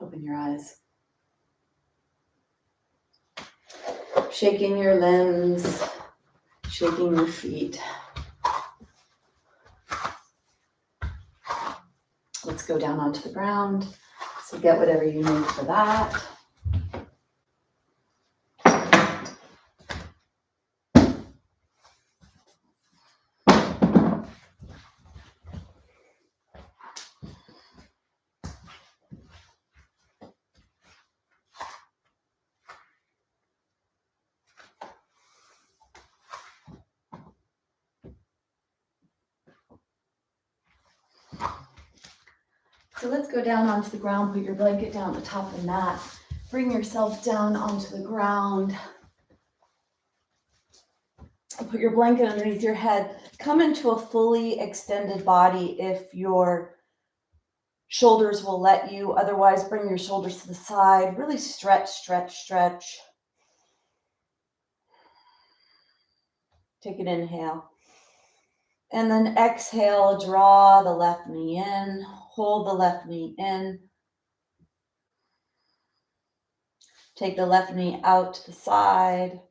[SPEAKER 1] Open your eyes. Shaking your limbs, shaking your feet. Let's go down onto the ground. So get whatever you need for that. So let's go down onto the ground, put your blanket down at the top of the mat. Bring yourself down onto the ground. Put your blanket underneath your head. Come into a fully extended body if your shoulders will let you. Otherwise, bring your shoulders to the side. Really stretch, stretch, stretch. Take an inhale. And then exhale, draw the left knee in. Hold the left knee in. Take the left knee out to the side.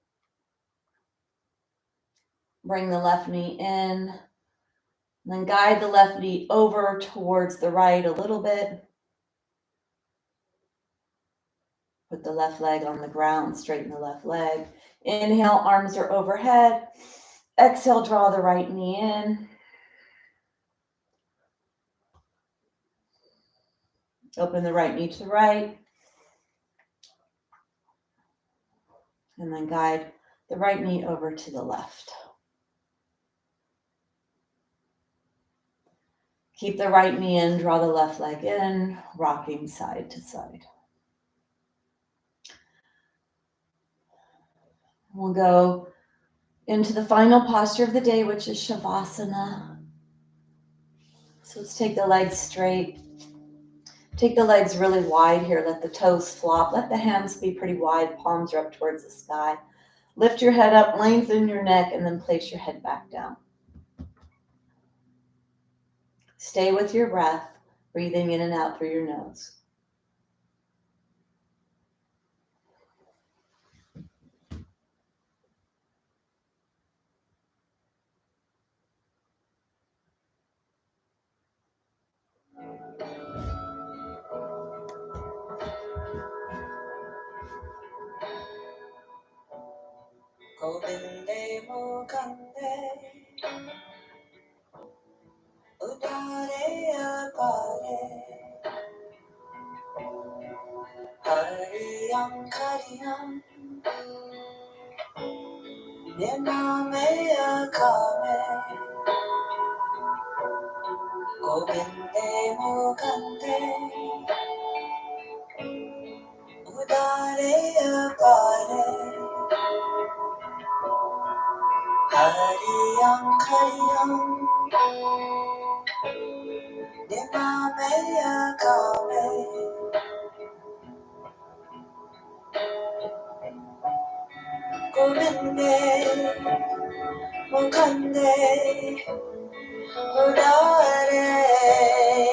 [SPEAKER 1] Bring the left knee in. Then guide the left knee over towards the right a little bit. Put the left leg on the ground, straighten the left leg. Inhale, arms are overhead. Exhale, draw the right knee in. Open the right knee to the right. And then guide the right knee over to the left. Keep the right knee in, draw the left leg in, rocking side to side. We'll go into the final posture of the day, which is Shavasana. So let's take the legs straight. Take the legs really wide here. Let the toes flop. Let the hands be pretty wide. Palms are up towards the sky. Lift your head up, lengthen your neck, and then place your head back down. Stay with your breath, breathing in and out through your nose.
[SPEAKER 3] Govinde Mukande Udare Apare Hariyam Kariyam Nirname Akame Govinde Mukande Udare Apare Hariyam Kariyam Nirname Akame Govinde Mukande Udare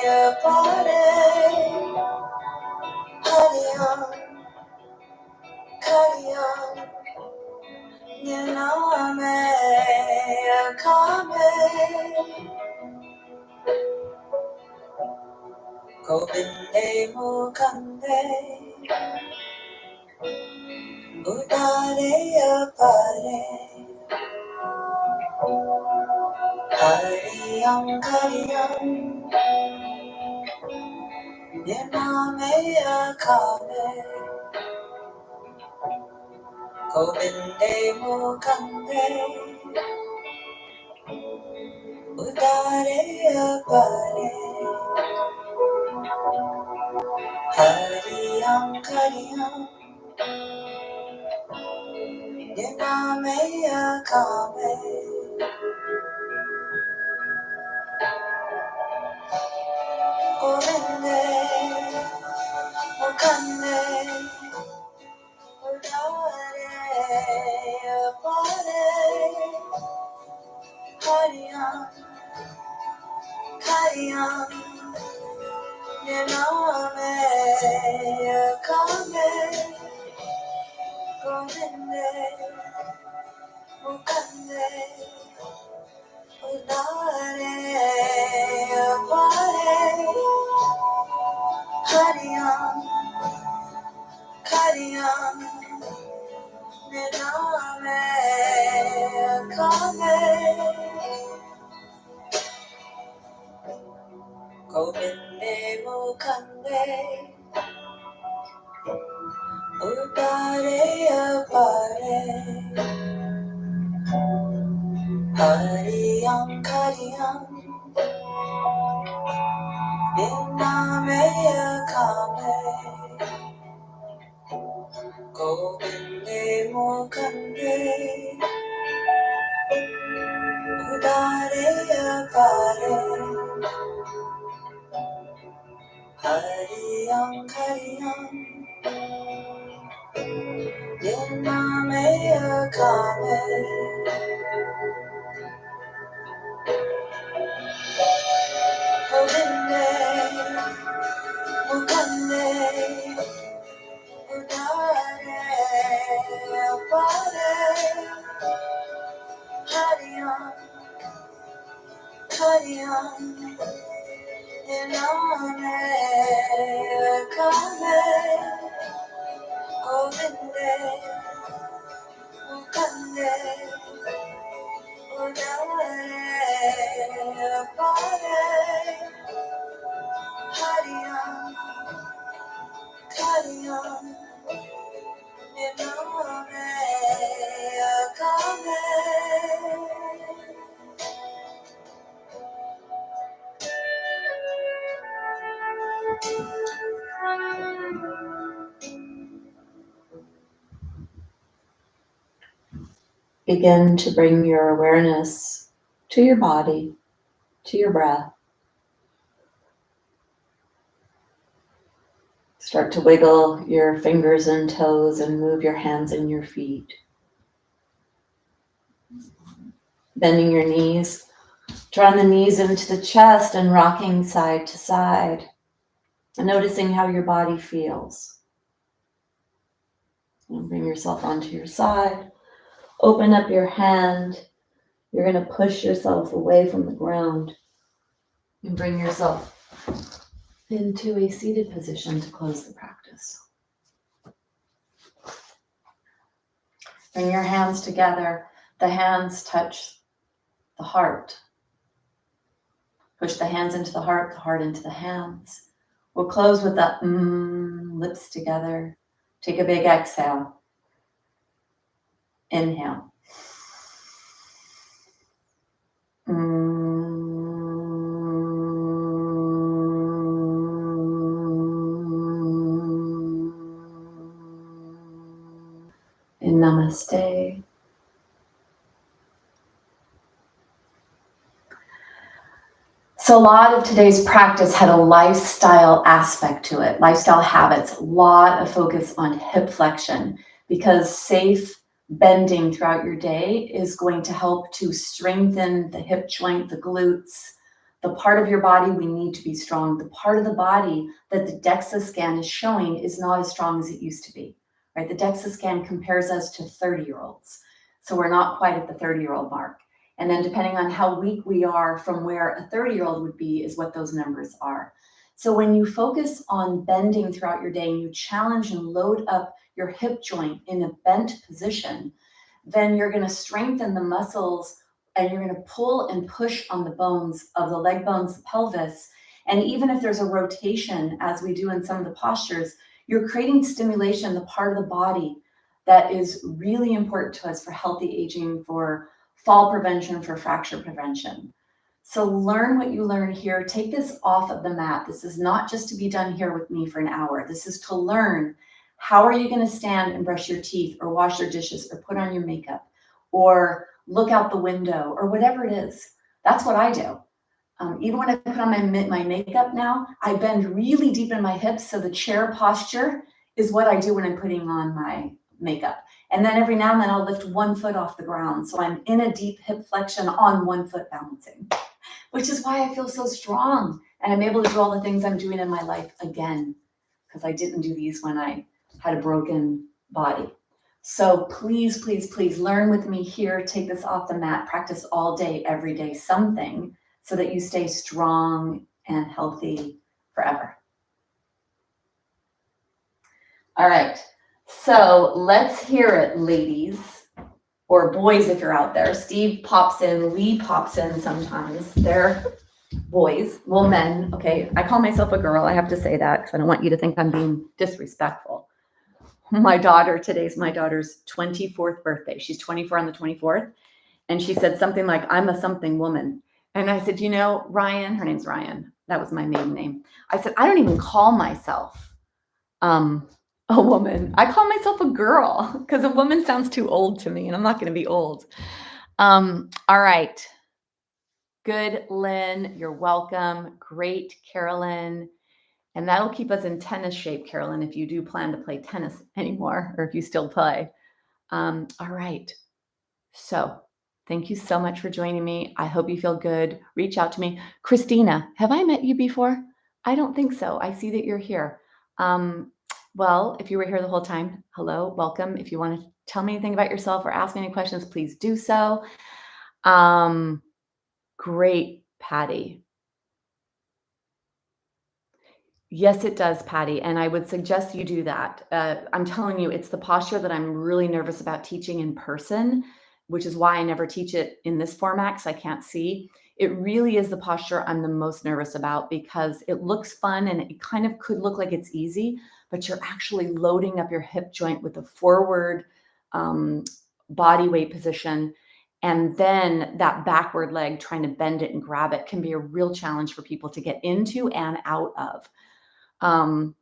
[SPEAKER 3] Apare Hariyam Kariyam Nirname Akame Govinde Mukande Udare Apare Hariyam Kariyam Nirname Akame Govinde Mukande Udare Apare Hariyam Kariyam Nirname Akame Govinde Mukande Udare Apare Hariyam Kariyam Nirname Akame Govinde Mukande Udare Apare Hariyam Kariyam Nirname Akame Govinde Mukande Udare Apare Hariyam Kariyam Nirname Akame Govinde Mukande Udare Apare Hariyam Kariyam Nirname Akame Govinde Mukande Udare Apare Hariyam Kariyam Nirname Akame Govinde Mukande Udare Apare Hariyam Kariyam Nirname Akame
[SPEAKER 1] Begin to bring your awareness to your body, to your breath. Start to wiggle your fingers and toes and move your hands and your feet. Bending your knees, drawing the knees into the chest and rocking side to side, and noticing how your body feels. And bring yourself onto your side. Open up your hand. You're going to push yourself away from the ground and bring yourself into a seated position to close the practice. Bring your hands together. The hands touch the heart. Push the hands into the heart into the hands. We'll close with the lips together. Take a big exhale. Inhale. And namaste. So a lot of today's practice had a lifestyle aspect to it, lifestyle habits, a lot of focus on hip flexion, because safe bending throughout your day is going to help to strengthen the hip joint, the glutes, the part of your body we need to be strong. The part of the body that the DEXA scan is showing is not as strong as it used to be, right? The DEXA scan compares us to 30-year-olds. So we're not quite at the 30-year-old mark. And then depending on how weak we are from where a 30-year-old would be is what those numbers are. So when you focus on bending throughout your day and you challenge and load up your hip joint in a bent position, then you're going to strengthen the muscles and you're going to pull and push on the bones of the leg bones, the pelvis. And even if there's a rotation, as we do in some of the postures, you're creating stimulation in the part of the body that is really important to us for healthy aging, for fall prevention, for fracture prevention. So learn what you learn here. Take this off of the mat. This is not just to be done here with me for an hour. This is to learn how are you going to stand and brush your teeth or wash your dishes or put on your makeup or look out the window or whatever it is. That's what I do. Even when I put on my makeup now, I bend really deep in my hips. So the chair posture is what I do when I'm putting on my makeup. And then every now and then I'll lift one foot off the ground. So I'm in a deep hip flexion on one foot balancing, which is why I feel so strong. And I'm able to do all the things I'm doing in my life again, because I didn't do these when I had a broken body. So please, please, please learn with me here. Take this off the mat, practice all day, every day, something so that you stay strong and healthy forever. All right. So let's hear it, ladies, or boys if you're out there. Steve pops in, Lee pops in sometimes. They're boys, well, men. Okay, I call myself a girl. I have to say that because I don't want you to think I'm being disrespectful. Today's my daughter's 24th birthday. She's 24 on the 24th. And she said something like, I'm a something woman. And I said, Ryan, her name's Ryan. That was my maiden name. I said, I don't even call myself a woman. I call myself a girl because a woman sounds too old to me and I'm not going to be old. All right. Good, Lynn. You're welcome. Great, Carolyn. And that'll keep us in tennis shape, Carolyn, if you do plan to play tennis anymore or if you still play. All right. So thank you so much for joining me. I hope you feel good. Reach out to me. Christina, have I met you before? I don't think so. I see that you're here. Well, if you were here the whole time, hello, welcome. If you want to tell me anything about yourself or ask me any questions, please do so. Great, Patty. Yes, it does, Patty. And I would suggest you do that. I'm telling you, it's the posture that I'm really nervous about teaching in person, which is why I never teach it in this format because I can't see. It really is the posture I'm the most nervous about because it looks fun and it kind of could look like it's easy, but you're actually loading up your hip joint with a forward body weight position. And then that backward leg, trying to bend it and grab it, can be a real challenge for people to get into and out of. All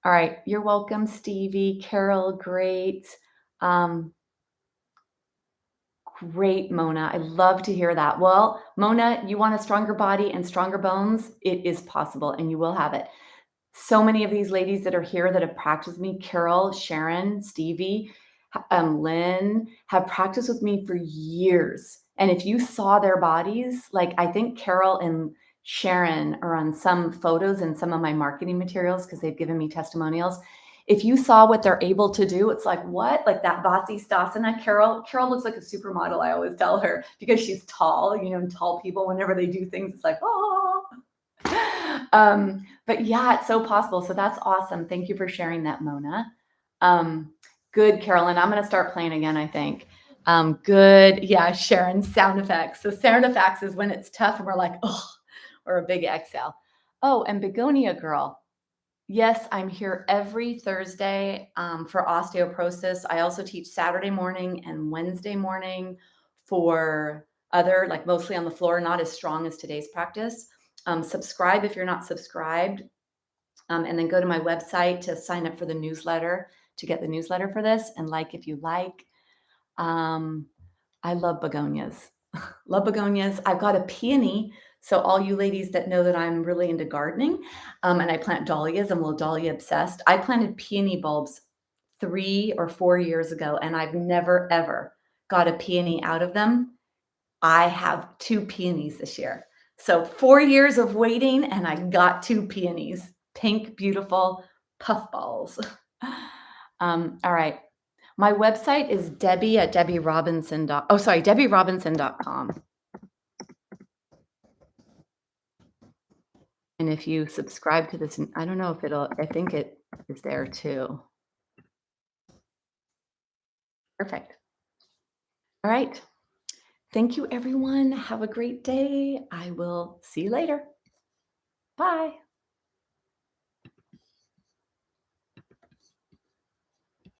[SPEAKER 1] right. You're welcome, Stevie. Carol, great. Great, Mona. I love to hear that. Well, Mona, you want a stronger body and stronger bones? It is possible and you will have it. So many of these ladies that are here that have practiced with me, Carol, Sharon, Stevie, Lynn, have practiced with me for years. And if you saw their bodies, like I think Carol and Sharon are on some photos in some of my marketing materials because they've given me testimonials. If you saw what they're able to do, it's like, what? Like that Vasi Stasana, Carol looks like a supermodel, I always tell her, because she's tall, and tall people, whenever they do things, it's like, oh. But yeah, it's so possible. So that's awesome. Thank you for sharing that, Mona. Good, Carolyn. I'm going to start playing again, I think. Good. Yeah, Sharon, sound effects. So sound effects is when it's tough and we're like, oh, or a big exhale. Oh, and Begonia Girl. Yes, I'm here every Thursday for osteoporosis. I also teach Saturday morning and Wednesday morning for other, like mostly on the floor, not as strong as today's practice. Subscribe if you're not subscribed. And then go to my website to sign up for the newsletter, to get the newsletter for this, and like if you like. I love begonias. Love begonias. I've got a peony. So all you ladies that know that I'm really into gardening, and I plant dahlias, I'm a little dahlia obsessed. I planted peony bulbs 3 or 4 years ago, and I've never ever got a peony out of them. I have 2 peonies this year. So 4 years of waiting, and I got 2 peonies. Pink, beautiful puffballs. All right. My website is Debbie at DebbieRobinson.com. And if you subscribe to this, I don't know if I think it is there too. Perfect. All right. Thank you, everyone. Have a great day. I will see you later. Bye.